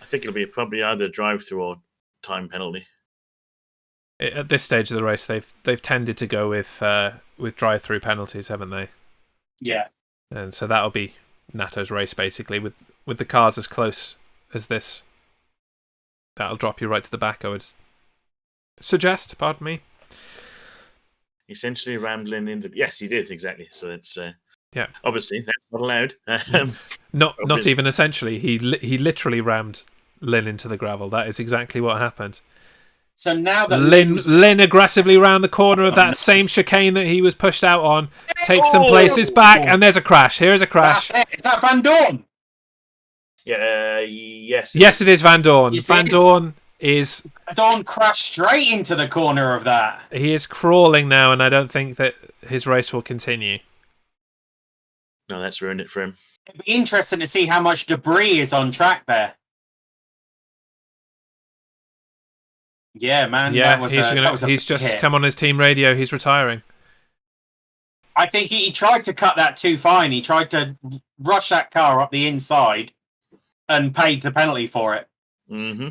I think it'll be probably either a drive-through or time penalty. At this stage of the race, they've tended to go with drive-through penalties, haven't they? Yeah. And so that'll be Nato's race basically, with the cars as close as this. That'll drop you right to the back, I would suggest. Pardon me. Essentially rammed Lynn into... Yes, he did, exactly. So it's... Yeah. Obviously, that's not allowed. Not even essentially. He literally rammed Lynn into the gravel. That is exactly what happened. So now that Lynn aggressively round the corner of that same chicane that he was pushed out on, takes some places back, and there's a crash. Here's a crash. Is that Van Dorn? Yeah, yes. Yes, it is Van Dorn. Van Dorn crashed straight into the corner of that. He is crawling now, and I don't think that his race will continue. No, that's ruined it for him. It'd be interesting to see how much debris is on track there. Yeah, man. Yeah, he's just come on his team radio. He's retiring. I think he tried to cut that too fine. He tried to rush that car up the inside and paid the penalty for it. Mm-hmm.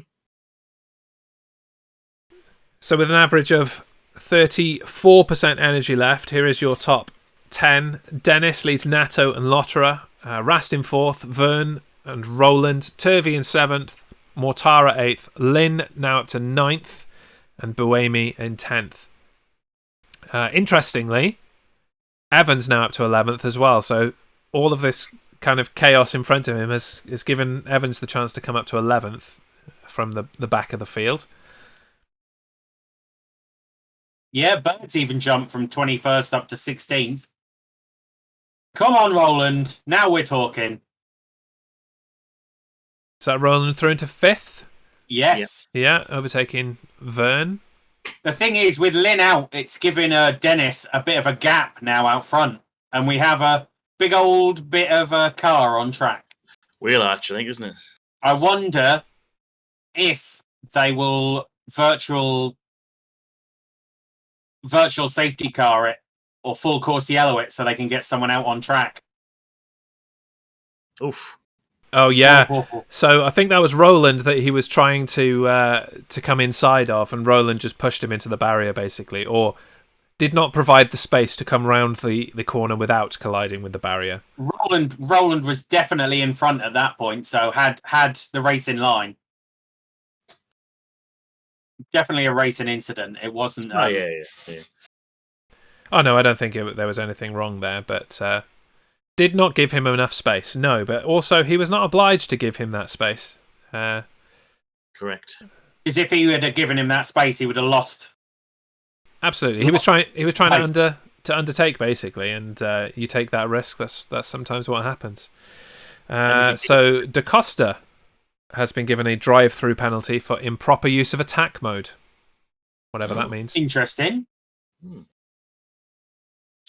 So with an average of 34% energy left, here is your top 10. Dennis leads Nato and Lotterer. Rast in 4th, Vern and Roland. Turvey in 7th. Mortara 8th. Lynn now up to 9th. And Buemi in 10th. Interestingly, Evans now up to 11th as well. So all of this kind of chaos in front of him has given Evans the chance to come up to 11th from the back of the field. Yeah, Bird's even jumped from 21st up to 16th. Come on, Roland. Now we're talking. Is that Roland through into 5th? Yes. Yeah, overtaking Vern. The thing is, with Lynn out, it's giving Dennis a bit of a gap now out front. And we have a big old bit of a car on track. Wheel arch, I think, isn't it? I wonder if they will virtual safety car it or full course yellow it so they can get someone out on track. Oof. Oh yeah. So I think that was Roland that he was trying to come inside of, and Roland just pushed him into the barrier basically, or did not provide the space to come round the corner without colliding with the barrier. Roland was definitely in front at that point, so had the race in line. Definitely a racing incident. It wasn't. Yeah. Oh no, I don't think there was anything wrong there, but did not give him enough space. No, but also he was not obliged to give him that space. Correct. Because if he had given him that space, he would have lost. Absolutely, he was trying to undertake basically, and you take that risk. That's sometimes what happens. So Da Costa has been given a drive-through penalty for improper use of attack mode, whatever that means. Interesting.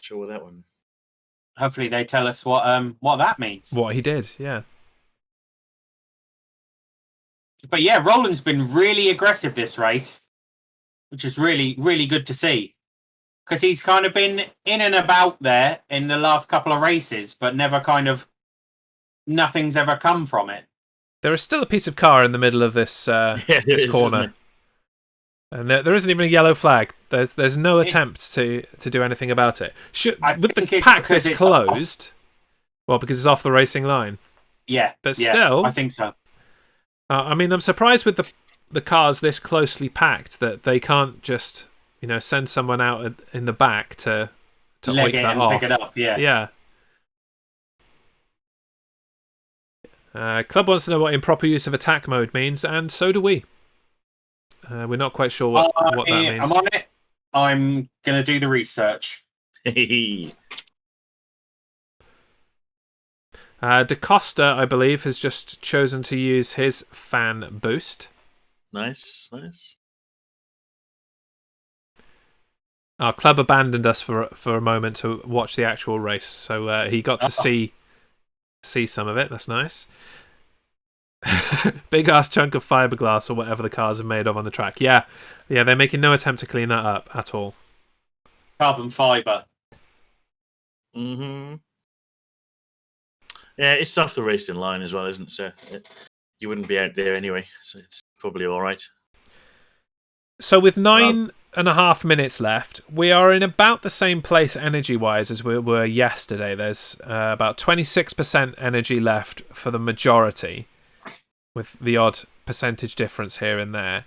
Sure with that one. Hopefully they tell us what that means. What he did, yeah. But yeah, Roland's been really aggressive this race, which is really, really good to see. Because he's kind of been in and about there in the last couple of races, but nothing's ever come from it. There is still a piece of car in the middle of this this corner. And there isn't even a yellow flag. There's no attempt to do anything about it. With the pack that's closed, well, because it's off the racing line. Yeah, but still, I think so. I mean, I'm surprised with the cars this closely packed that they can't just send someone out in the back to leg it that and off. pick it up. Yeah. Club wants to know what improper use of attack mode means, and so do we. We're not quite sure what that means. I'm on it. I'm going to do the research. Da Costa, I believe, has just chosen to use his fan boost. Nice. Our club abandoned us for a moment to watch the actual race, so he got to see some of it. That's nice. Big ass chunk of fiberglass or whatever the cars are made of on the track. Yeah, they're making no attempt to clean that up at all. Carbon fiber. Mm-hmm. Yeah, it's off the racing line as well, isn't it? So you wouldn't be out there anyway, so it's probably all right. So with 9.5 minutes left, we are in about the same place energy-wise as we were yesterday. There's about 26% energy left for the majority, with the odd percentage difference here and there.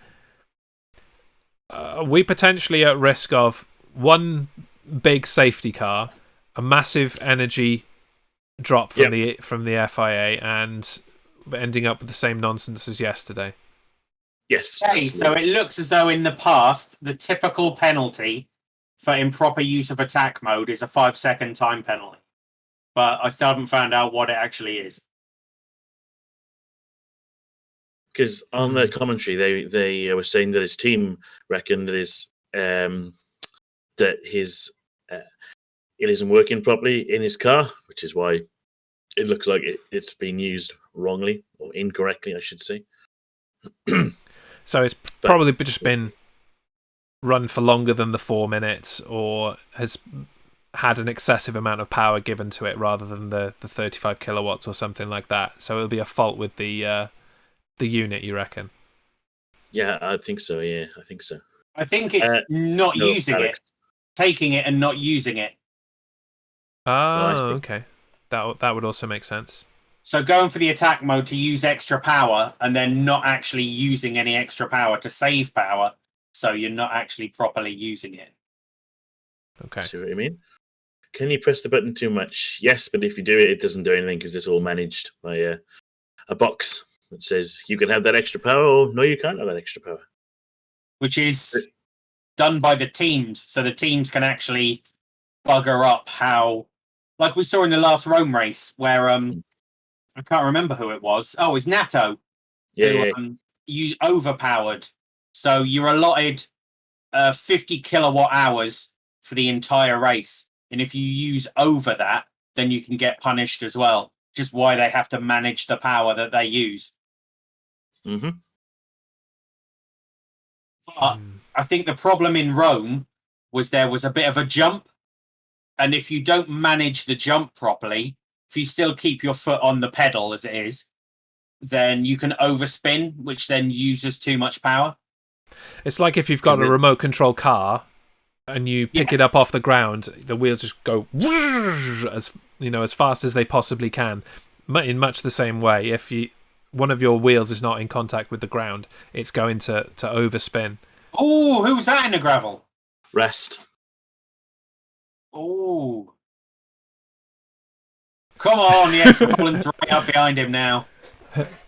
Are we potentially at risk of one big safety car, a massive energy drop from the FIA, and ending up with the same nonsense as yesterday? Yes. Okay, so it looks as though in the past, the typical penalty for improper use of attack mode is a 5-second time penalty. But I still haven't found out what it actually is. Because on the commentary, they were saying that his team reckoned that it isn't working properly in his car, which is why it looks like it's been used wrongly or incorrectly, I should say. So it's probably just been run for longer than the 4 minutes, or has had an excessive amount of power given to it rather than the 35 kilowatts or something like that. So it'll be a fault with the unit, you reckon? Yeah, I think so. Yeah, I think so. I think it's not using Alex. it, taking it and not using it. Oh, okay. That would also make sense. So going for the attack mode to use extra power and then not actually using any extra power to save power, so you're not actually properly using it. Okay. See what you mean? Can you press the button too much? Yes, but if you do it, it doesn't do anything because it's all managed by a box that says you can have that extra power, or no, you can't have that extra power. Which is done by the teams, so the teams can actually bugger up how, like we saw in the last Rome race, where I can't remember who it was. Oh, it's Natto. Yeah, You overpowered, so you're allotted 50 kilowatt hours for the entire race, and if you use over that, then you can get punished as well. Just why they have to manage the power that they use. Mm-hmm. But I think the problem in Rome was there was a bit of a jump, and if you don't manage the jump properly, if you still keep your foot on the pedal as it is, then you can overspin, which then uses too much power. It's like if you've got a remote control car and you pick it up off the ground, the wheels just go as fast as they possibly can. In much the same way, if one of your wheels is not in contact with the ground, it's going to overspin. Oh, who's that in the gravel? Rest. Oh. Come on, yes, Roland's right up behind him now.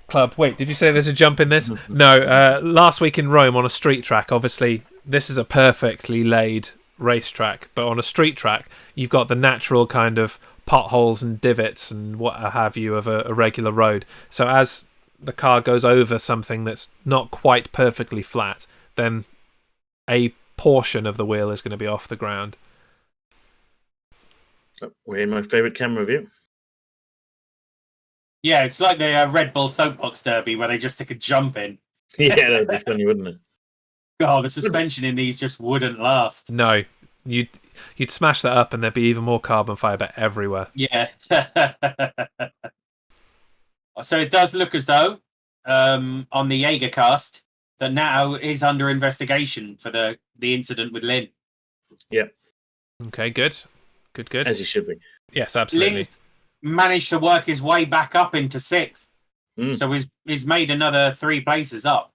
Club, wait, did you say there's a jump in this? No, last week in Rome on a street track, obviously, this is a perfectly laid racetrack, but on a street track, you've got the natural kind of potholes and divots and what have you of a regular road. So as the car goes over something that's not quite perfectly flat, then a portion of the wheel is going to be off the ground. We're in my favourite camera view. Yeah, it's like the Red Bull Soapbox Derby where they just took a jump in. Yeah, that'd be funny, wouldn't it? Oh, the suspension in these just wouldn't last. No, you'd smash that up and there'd be even more carbon fibre everywhere. Yeah. So it does look as though, on the Jaeger cast, that Natto is under investigation for the incident with Lynn. Yeah. Okay, good. Good. As he should be. Yes, absolutely. Lynn's managed to work his way back up into 6th. So he's made another 3 places up,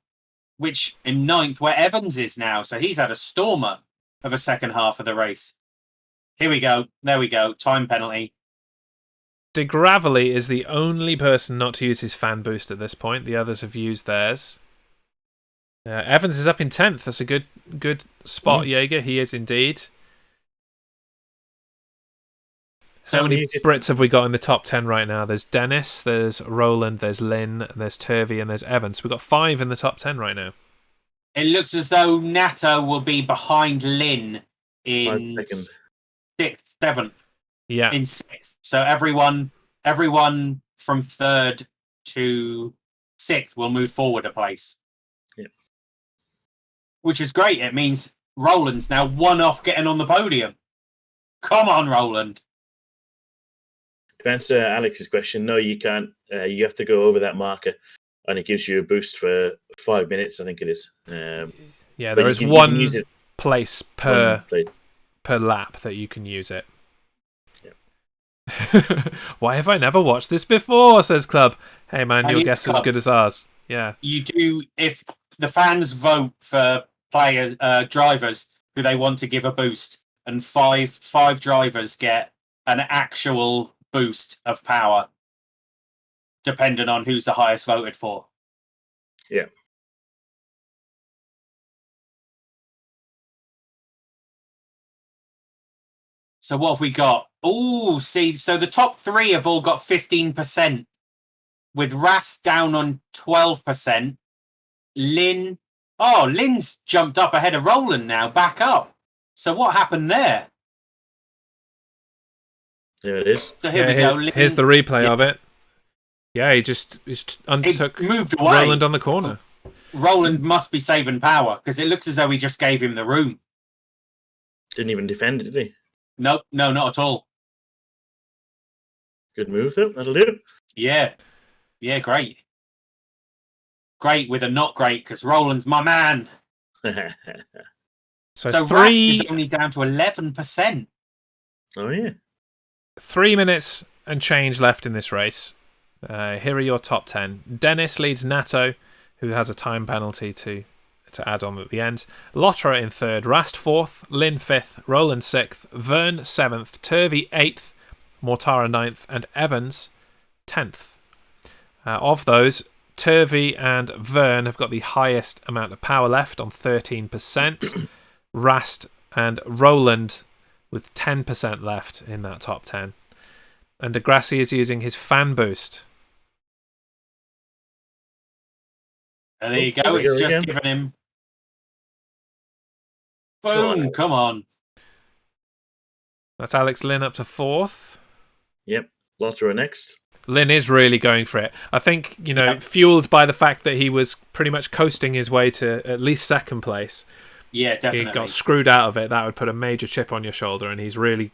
which in 9th, where Evans is now. So he's had a stormer of a second half of the race. Here we go. There we go. Time penalty. De Gravely is the only person not to use his fan boost at this point. The others have used theirs. Evans is up in 10th. That's a good spot, Jaeger. He is indeed. So many Brits have we got in the top 10 right now? There's Dennis, there's Roland, there's Lynn, there's Turvey, and there's Evans. We've got 5 in the top 10 right now. It looks as though Natto will be behind Lynn in 6th, 7th. Yeah. In 6th. So everyone from 3rd to 6th will move forward a place. Yeah. Which is great. It means Roland's now 1 off getting on the podium. Come on, Roland. To answer Alex's question, no, you can't. You have to go over that marker, and it gives you a boost for 5 minutes, I think it is. Yeah, there is one place per lap that you can use it. Yeah. Why have I never watched this before, says Club. Hey man, your guess is as good as ours. Yeah. You do, if the fans vote for players, drivers who they want to give a boost, and five drivers get an actual boost of power, depending on who's the highest voted for. Yeah. So what have we got? Oh, see, so the top 3 have all got 15%, with Rast down on 12%. Lynn's jumped up ahead of Roland now, back up. So what happened there? There it is. So here we go. Here's the replay of it. Yeah, he just undertook moved away. Roland on the corner. Roland must be saving power, because it looks as though he just gave him the room. Didn't even defend it, did he? No, not at all. Good move, though. That'll do. Yeah, great. Great with a not great, because Roland's my man. So Rast is only down to 11%. Oh, yeah. 3 minutes and change left in this race. Here are your top 10. Dennis leads Nato, who has a time penalty to add on at the end. Lotterer in 3rd, Rast 4th, Lynn 5th, Roland 6th, Vern 7th, Turvey 8th, Mortara 9th, and Evans 10th. Of those, Turvey and Vern have got the highest amount of power left on 13%. Rast and Roland with 10% left in that top 10. And Degrassi is using his fan boost. And there you go. It's just given him. Boom! Come on. That's Alex Lynn up to 4th. Yep. Lotterer next. Lynn is really going for it. I think, fueled by the fact that he was pretty much coasting his way to at least 2nd place. Yeah, definitely. He got screwed out of it. That would put a major chip on your shoulder, and he's really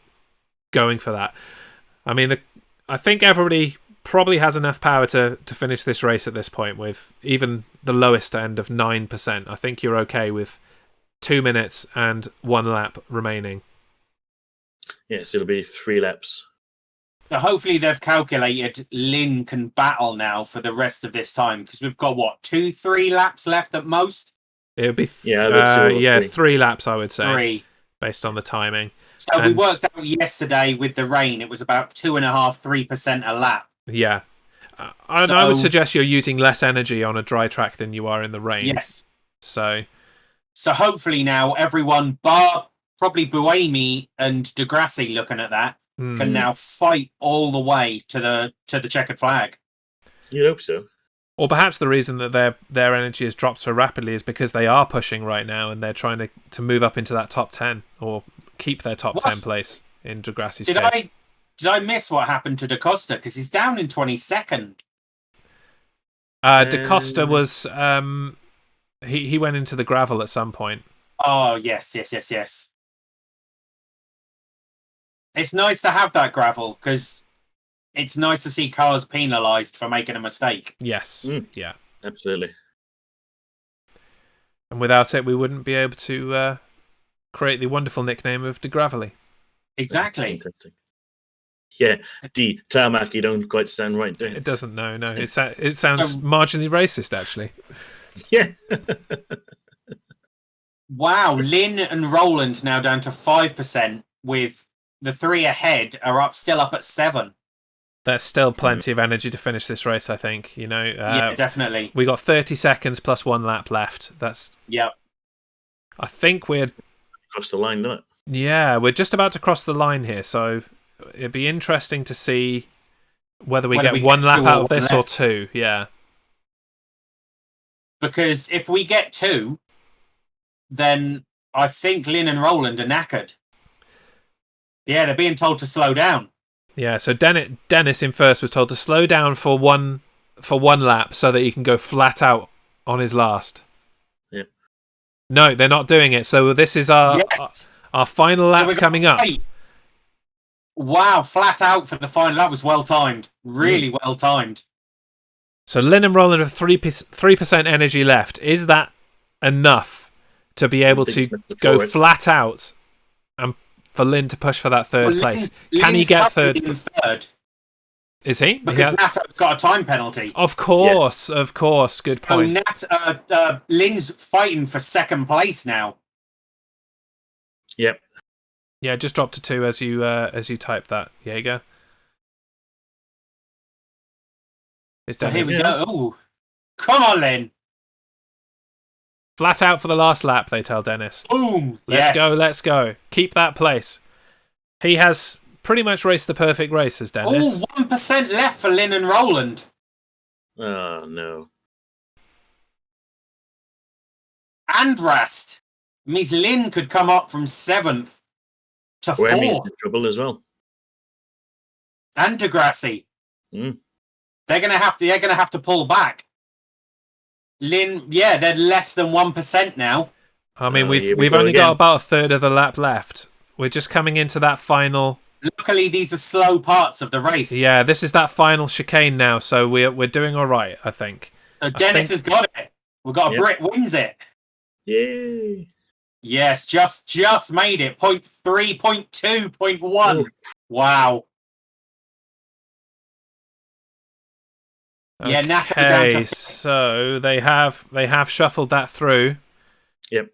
going for that. I mean, I think everybody probably has enough power to finish this race at this point with even the lowest end of 9%. I think you're okay with 2 minutes and 1 lap remaining. Yes, it'll be 3 laps. So hopefully they've calculated Lynn can battle now for the rest of this time, because we've got, 2-3 laps left at most? It would be 3 laps, I would say, 3. based on the timing. So we worked out yesterday with the rain, it was about 2.5-3% a lap. Yeah. And I would suggest you're using less energy on a dry track than you are in the rain. Yes. So hopefully now everyone, bar probably Buemi and Degrassi looking at that, can now fight all the way to the checkered flag. You'd hope so. Or perhaps the reason that their energy has dropped so rapidly is because they are pushing right now and they're trying to move up into that top 10 or keep their top 10 place in Degrassi's case. Did I miss what happened to Da Costa? Because he's down in 22nd. Da Costa was... he went into the gravel at some point. Oh, yes. It's nice to have that gravel, because it's nice to see cars penalised for making a mistake. Yes, yeah. Absolutely. And without it, we wouldn't be able to create the wonderful nickname of De Gravely. Exactly. Yeah, D tarmac. You don't quite sound right, do you? It doesn't. No. It sounds marginally racist, actually. Yeah. Wow, Lynn and Roland now down to 5%, with the 3 ahead are still up at 7. There's still plenty of energy to finish this race, I think. Yeah, definitely. We got 30 seconds plus 1 lap left. Yep. I think we're across the line, don't it? Yeah, we're just about to cross the line here, so it'd be interesting to see whether we get 1 lap out of this or 2. Yeah. Because if we get 2, then I think Lynn and Roland are knackered. Yeah, they're being told to slow down. Yeah, so Dennis in first was told to slow down for one lap so that he can go flat out on his last. Yeah. No, they're not doing it. So this is our final lap coming up. Wow, flat out for the final. That was well timed. Really well timed. So Lynn and Roland have 3% energy left. Is that enough to be able to go flat out and for Lynn to push for that third place? Can he get third? Is he? Because Nato's got a time penalty. Of course, yes. Of course. Good point. Lynn's fighting for second place now. Yep. Yeah, just dropped to 2 as you type that, Jaeger. So here we go. Ooh. Come on, Lynn. Flat out for the last lap, they tell Dennis. Boom. Let's go. Keep that place. He has pretty much raced the perfect race, as Dennis. 1% left for Lynn and Roland. Oh, no. And Rast. Means Lynn could come up from 7th to 4th. Remy's in trouble as well. And Degrassi. They're gonna have to pull back. Lynn, they're less than 1% now. I mean, we've only got about a third of the lap left. We're just coming into that final. Luckily, these are slow parts of the race. Yeah, this is that final chicane now, so we're doing all right, I think. So Dennis has got it. We've got a Brit wins it. Yay! Yes, just made it. 0.3, 0.2, 0.1. Wow. Yeah, Nato down to... so they have shuffled that through. Yep.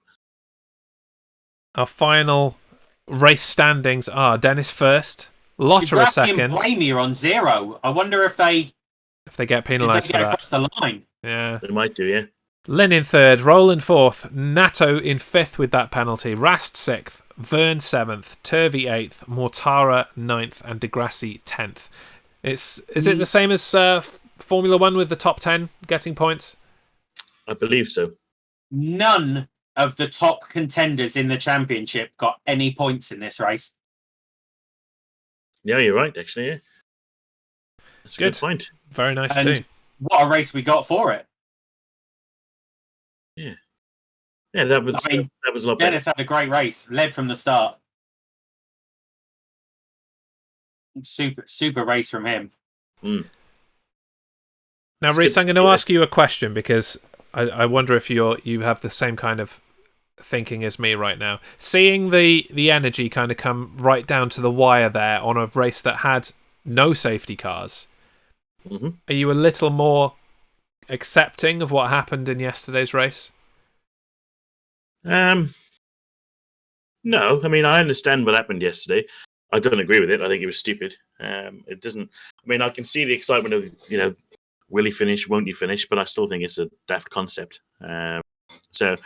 Our final race standings are Dennis first, Lotter second. And Blamey are on 0. I wonder if they get penalised for that. Across the line. Yeah, they might do. Yeah. Lynn in 3rd, Roland 4th, Nato in 5th with that penalty, Rast 6th, Vern 7th, Turvey 8th, Mortara 9th, and Degrassi 10th. Is it the same as Formula 1 with the top 10 getting points? I believe so. None of the top contenders in the championship got any points in this race. Yeah, you're right, actually. Yeah. That's a good point. Very nice, and too. What a race we got for it. Yeah. Yeah, that was a lot better. Dennis had a great race, led from the start. Super race from him. Mm. Now, Reese, I'm going to ask you a question because I wonder if you have the same kind of thinking as me right now. Seeing the energy kind of come right down to the wire there on a race that had no safety cars, are you a little more accepting of what happened in yesterday's race? No, I mean, I understand what happened yesterday. I don't agree with it. I think it was stupid. It doesn't. I mean, I can see the excitement of will he finish? Won't he finish? But I still think it's a daft concept. So,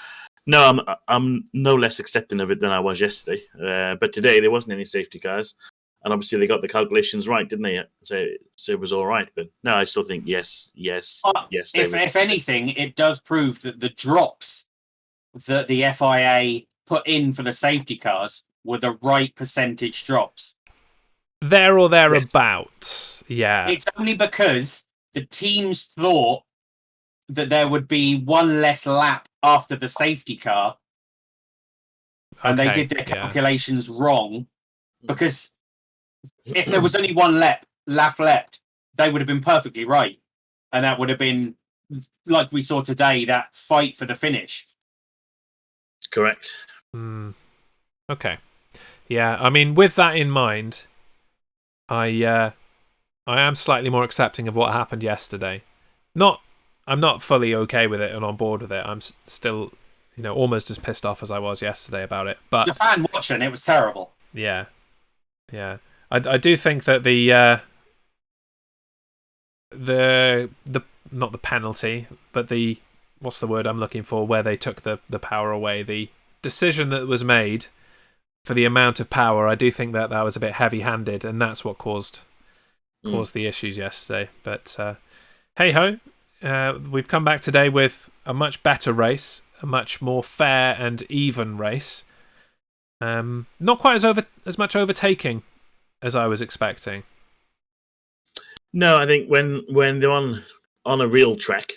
no, I'm no less accepting of it than I was yesterday. But today there wasn't any safety cars, and obviously they got the calculations right, didn't they? So it was all right. But no, I still think yes. If anything, it does prove that the drops that the FIA put in for the safety cars were the right percentage drops. There or thereabouts, yeah. It's only because the teams thought that there would be one less lap after the safety car, and they did their calculations wrong, because if there was only one lap left, they would have been perfectly right, and that would have been, like we saw today, that fight for the finish. Correct. Okay. Yeah, I mean, with that in mind, I am slightly more accepting of what happened yesterday. I'm not fully okay with it and on board with it. I'm still, almost as pissed off as I was yesterday about it. But as a fan watching, it was terrible. Yeah. I do think that the not the penalty, but the what's the word I'm looking for, where they took the power away, the decision that was made for the amount of power, I do think that was a bit heavy-handed, and that's what caused the issues yesterday. But hey-ho, we've come back today with a much better race, a much more fair and even race. Not quite as much overtaking as I was expecting. No, I think when they're on a real track,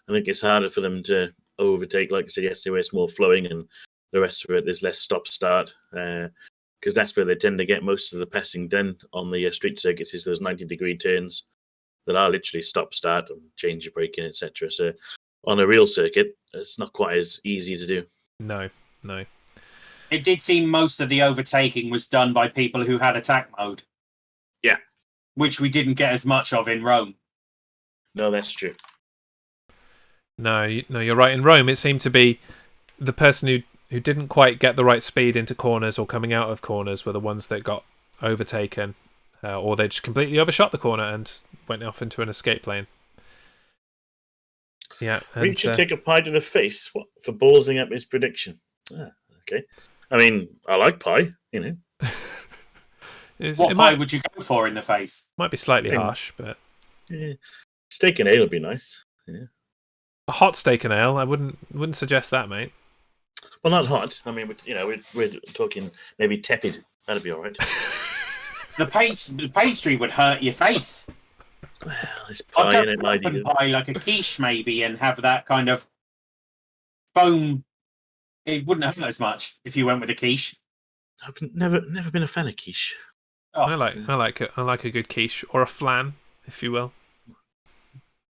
I think it's harder for them to overtake. Like I said yesterday, where it's more flowing, and the rest of it, there's less stop-start, because that's where they tend to get most of the passing done on the street circuits, is those 90-degree turns that are literally stop-start and change your braking, etc. So on a real circuit, it's not quite as easy to do. No. It did seem most of the overtaking was done by people who had attack mode. Yeah. which we didn't get as much of in Rome. No, that's true. No, you're right. In Rome, it seemed to be the person who didn't quite get the right speed into corners or coming out of corners were the ones that got overtaken, or they just completely overshot the corner and went off into an escape lane. Yeah, and We should take a pie to the face for ballsing up his prediction. Okay. I mean, I like pie, you know. What pie would you go for in the face? Might be slightly harsh, but steak and ale would be nice. Yeah. A hot steak and ale, I wouldn't suggest that, mate. Well, not hot. I mean, we're talking maybe tepid. That'd be all right. The pastry would hurt your face. Well, it's pie in it, might pie like a quiche maybe, and have that kind of foam. It wouldn't hurt as much if you went with a quiche. I've never been a fan of quiche. Oh, I like a good quiche or a flan, if you will.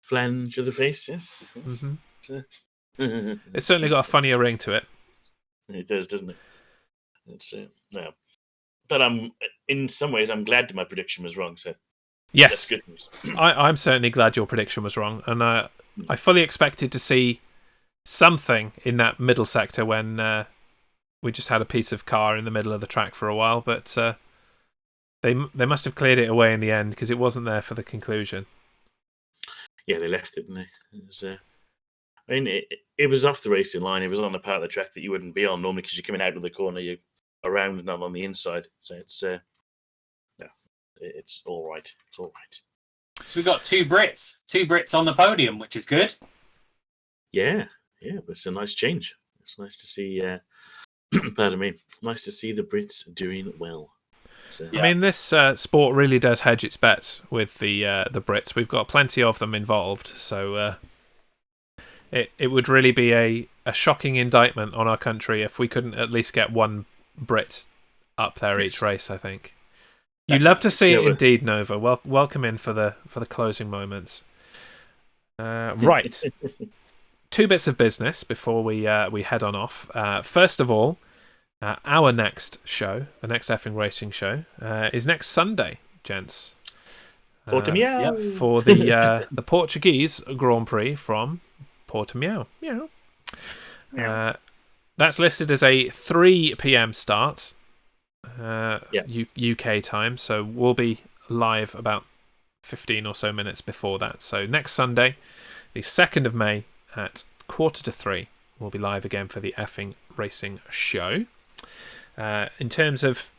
Flange of the face, yes. Mm-hmm. It's certainly got a funnier ring to it. It does, doesn't it? It's no. But in some ways, I'm glad my prediction was wrong. So yes, that's good news. I'm certainly glad your prediction was wrong, and I fully expected to see something in that middle sector when we just had a piece of car in the middle of the track for a while, but they must have cleared it away in the end because it wasn't there for the conclusion. Yeah, they left it, didn't they? It was, I mean, it was off the racing line. It was on the part of the track that you wouldn't be on normally because you're coming out of the corner, you're around and not on the inside. So it's it's all right. It's all right. So we got two Brits on the podium, which is good. Yeah, but it's a nice change. It's nice to see. Pardon me. Nice to see the Brits doing well. So, I mean, this sport really does hedge its bets with the Brits. We've got plenty of them involved, so it would really be a shocking indictment on our country if we couldn't at least get one Brit up there each race. I think you'd love to see it, indeed, Nova. Welcome in for the closing moments. Right, 2 bits of business before we head on off. First of all. Our next show, the next Effing Racing Show, is next Sunday, gents. Portimao. For the Portuguese Grand Prix from Portimao. That's listed as a 3 p.m. start, UK time, so we'll be live about 15 or so minutes before that. So next Sunday, the 2nd of May at 2:45, we'll be live again for the Effing Racing Show. In terms of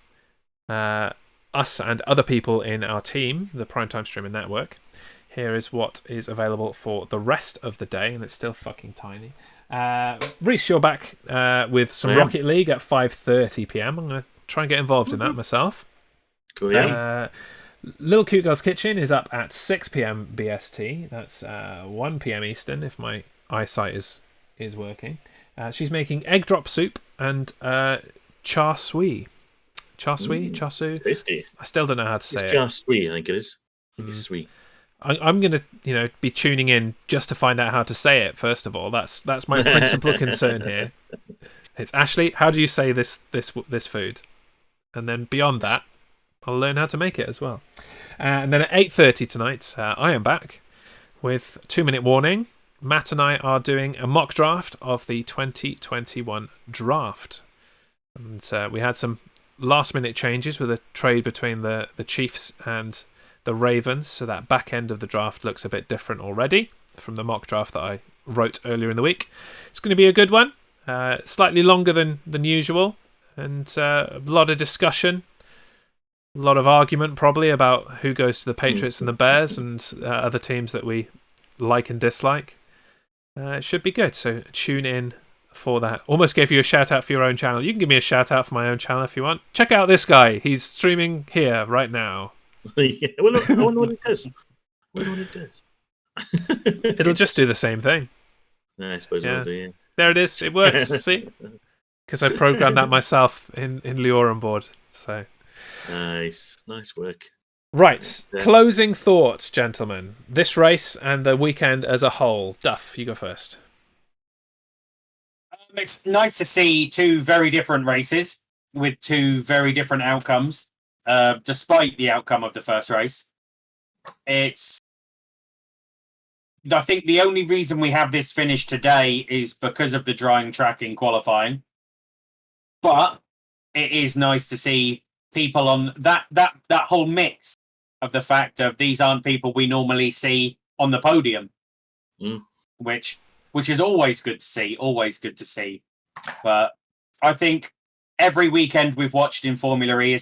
us and other people in our team, the Primetime Streamer Network, here is what is available for the rest of the day, and it's still fucking tiny. Reece, you're back with some Rocket League at 5:30 p.m. I'm going to try and get involved in that myself. Cool, yeah. Little Cute Girl's Kitchen is up at 6 p.m. BST. That's 1 p.m. Eastern, if my eyesight is working. She's making egg drop soup and char siu. Char siu. Tasty. I still don't know how to say it. Char siu, I think it is. It's sweet. I'm going to be tuning in just to find out how to say it. First of all, that's my principal concern here. It's Ashley. How do you say this food? And then beyond that, I'll learn how to make it as well. And then at 8:30 tonight, I am back with 2-minute warning. Matt and I are doing a mock draft of the 2021 draft. And we had some last-minute changes with a trade between the Chiefs and the Ravens, so that back end of the draft looks a bit different already from the mock draft that I wrote earlier in the week. It's going to be a good one, slightly longer than usual, and a lot of discussion, a lot of argument probably about who goes to the Patriots and the Bears and other teams that we like and dislike. It should be good, so tune in for that. Almost gave you a shout out for your own channel. You can give me a shout out for my own channel if you want. Check out this guy. He's streaming here right now. Yeah, I wonder what it does. It'll just do the same thing. I suppose it'll do, yeah. There it is. It works. See? Because I programmed that myself in Lior on board. So nice work. Right. Closing thoughts, gentlemen. This race and the weekend as a whole. Duff, you go first. It's nice to see 2 very different races with 2 very different outcomes, despite the outcome of the first race. I think the only reason we have this finish today is because of the drying track in qualifying. But it is nice to see people on that whole mix of the fact of these aren't people we normally see on the podium, which is always good to see. Always good to see. But I think every weekend we've watched in Formula E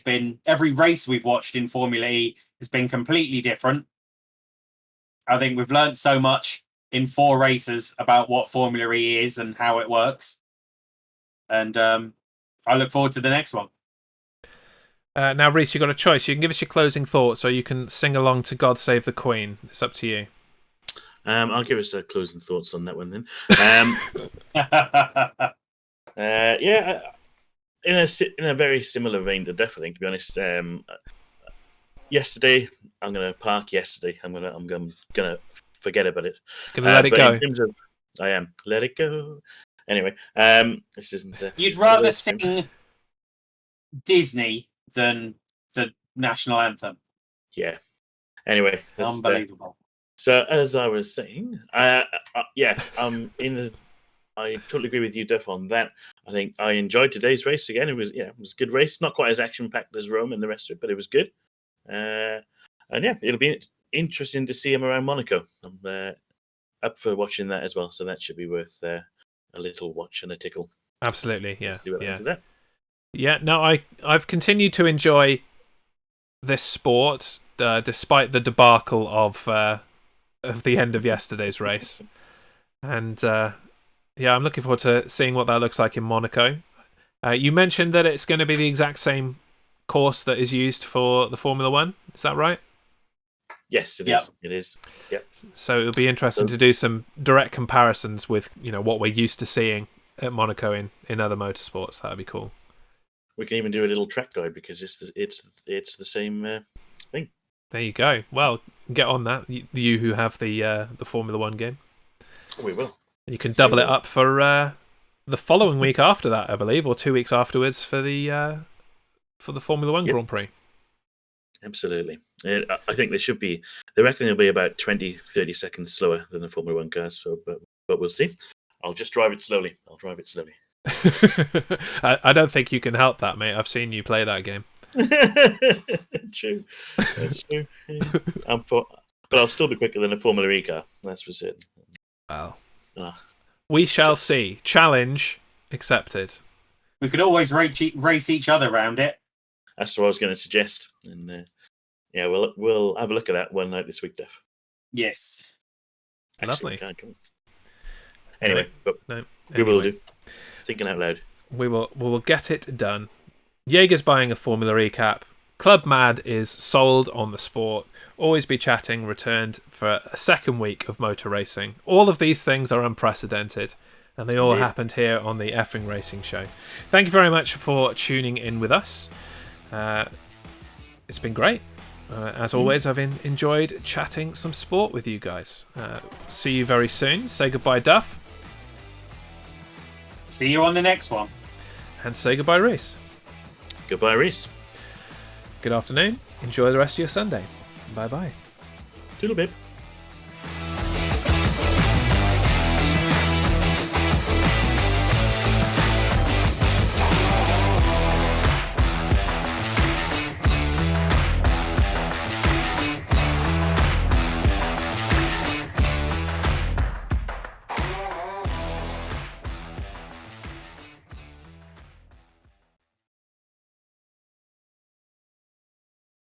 every race we've watched in Formula E has been completely different. I think we've learned so much in 4 races about what Formula E is and how it works. And I look forward to the next one. Now, Reese, you've got a choice. You can give us your closing thoughts, or you can sing along to God Save the Queen. It's up to you. I'll give us closing thoughts on that one then. Yeah, in a very similar vein to Duff, I think, to be honest. Yesterday, I'm going to park yesterday. I'm gonna forget about it. Gonna let it go. In terms of, I am let it go. Anyway, this isn't. You'd rather sing Disney than the national anthem. Yeah. Anyway, unbelievable. So as I was saying, I totally agree with you, Duff, on that. I think I enjoyed today's race again. It was a good race. Not quite as action packed as Rome and the rest of it, but it was good. And yeah, it'll be interesting to see him around Monaco. I'm up for watching that as well, so that should be worth a little watch and a tickle. Absolutely, yeah, see what happens with that. Yeah. No, I've continued to enjoy this sport despite the debacle of the end of yesterday's race, and yeah, I'm looking forward to seeing what that looks like in Monaco. You mentioned that it's going to be the exact same course that is used for the Formula One. Is that right? Yes, it is. It is. Yeah. So it'll be interesting to do some direct comparisons with what we're used to seeing at Monaco in other motorsports. That'd be cool. We can even do a little track guide because it's the same thing. There you go. Well, get on that. You who have the Formula One game. We will. You can double it up for the following week after that, I believe, or 2 weeks afterwards for the Formula One Grand Prix. Absolutely. I think they reckon it'll be about 20-30 seconds slower than the Formula One cars, but we'll see. I'll just drive it slowly. I don't think you can help that, mate. I've seen you play that game. True. That's true. Yeah. But I'll still be quicker than a Formula E car, that's for certain. Well, we shall see. Challenge accepted. We could always race each other around it. That's what I was going to suggest. And yeah, we'll have a look at that one night this week, Def. Yes. Lovely. Anyway, we will do. Thinking out loud. We will get it done. Jaeger's buying a Formula E cap. Club Mad is sold on the sport. Always Be Chatting returned for a second week of motor racing. All of these things are unprecedented, and they all happened here on the Effing Racing Show. Thank you very much for tuning in with us. It's been great. As always, I've enjoyed chatting some sport with you guys. See you very soon. Say goodbye, Duff. See you on the next one. And say goodbye, Reese. Goodbye, Reese. Good afternoon. Enjoy the rest of your Sunday. Bye-bye. Toodle bib.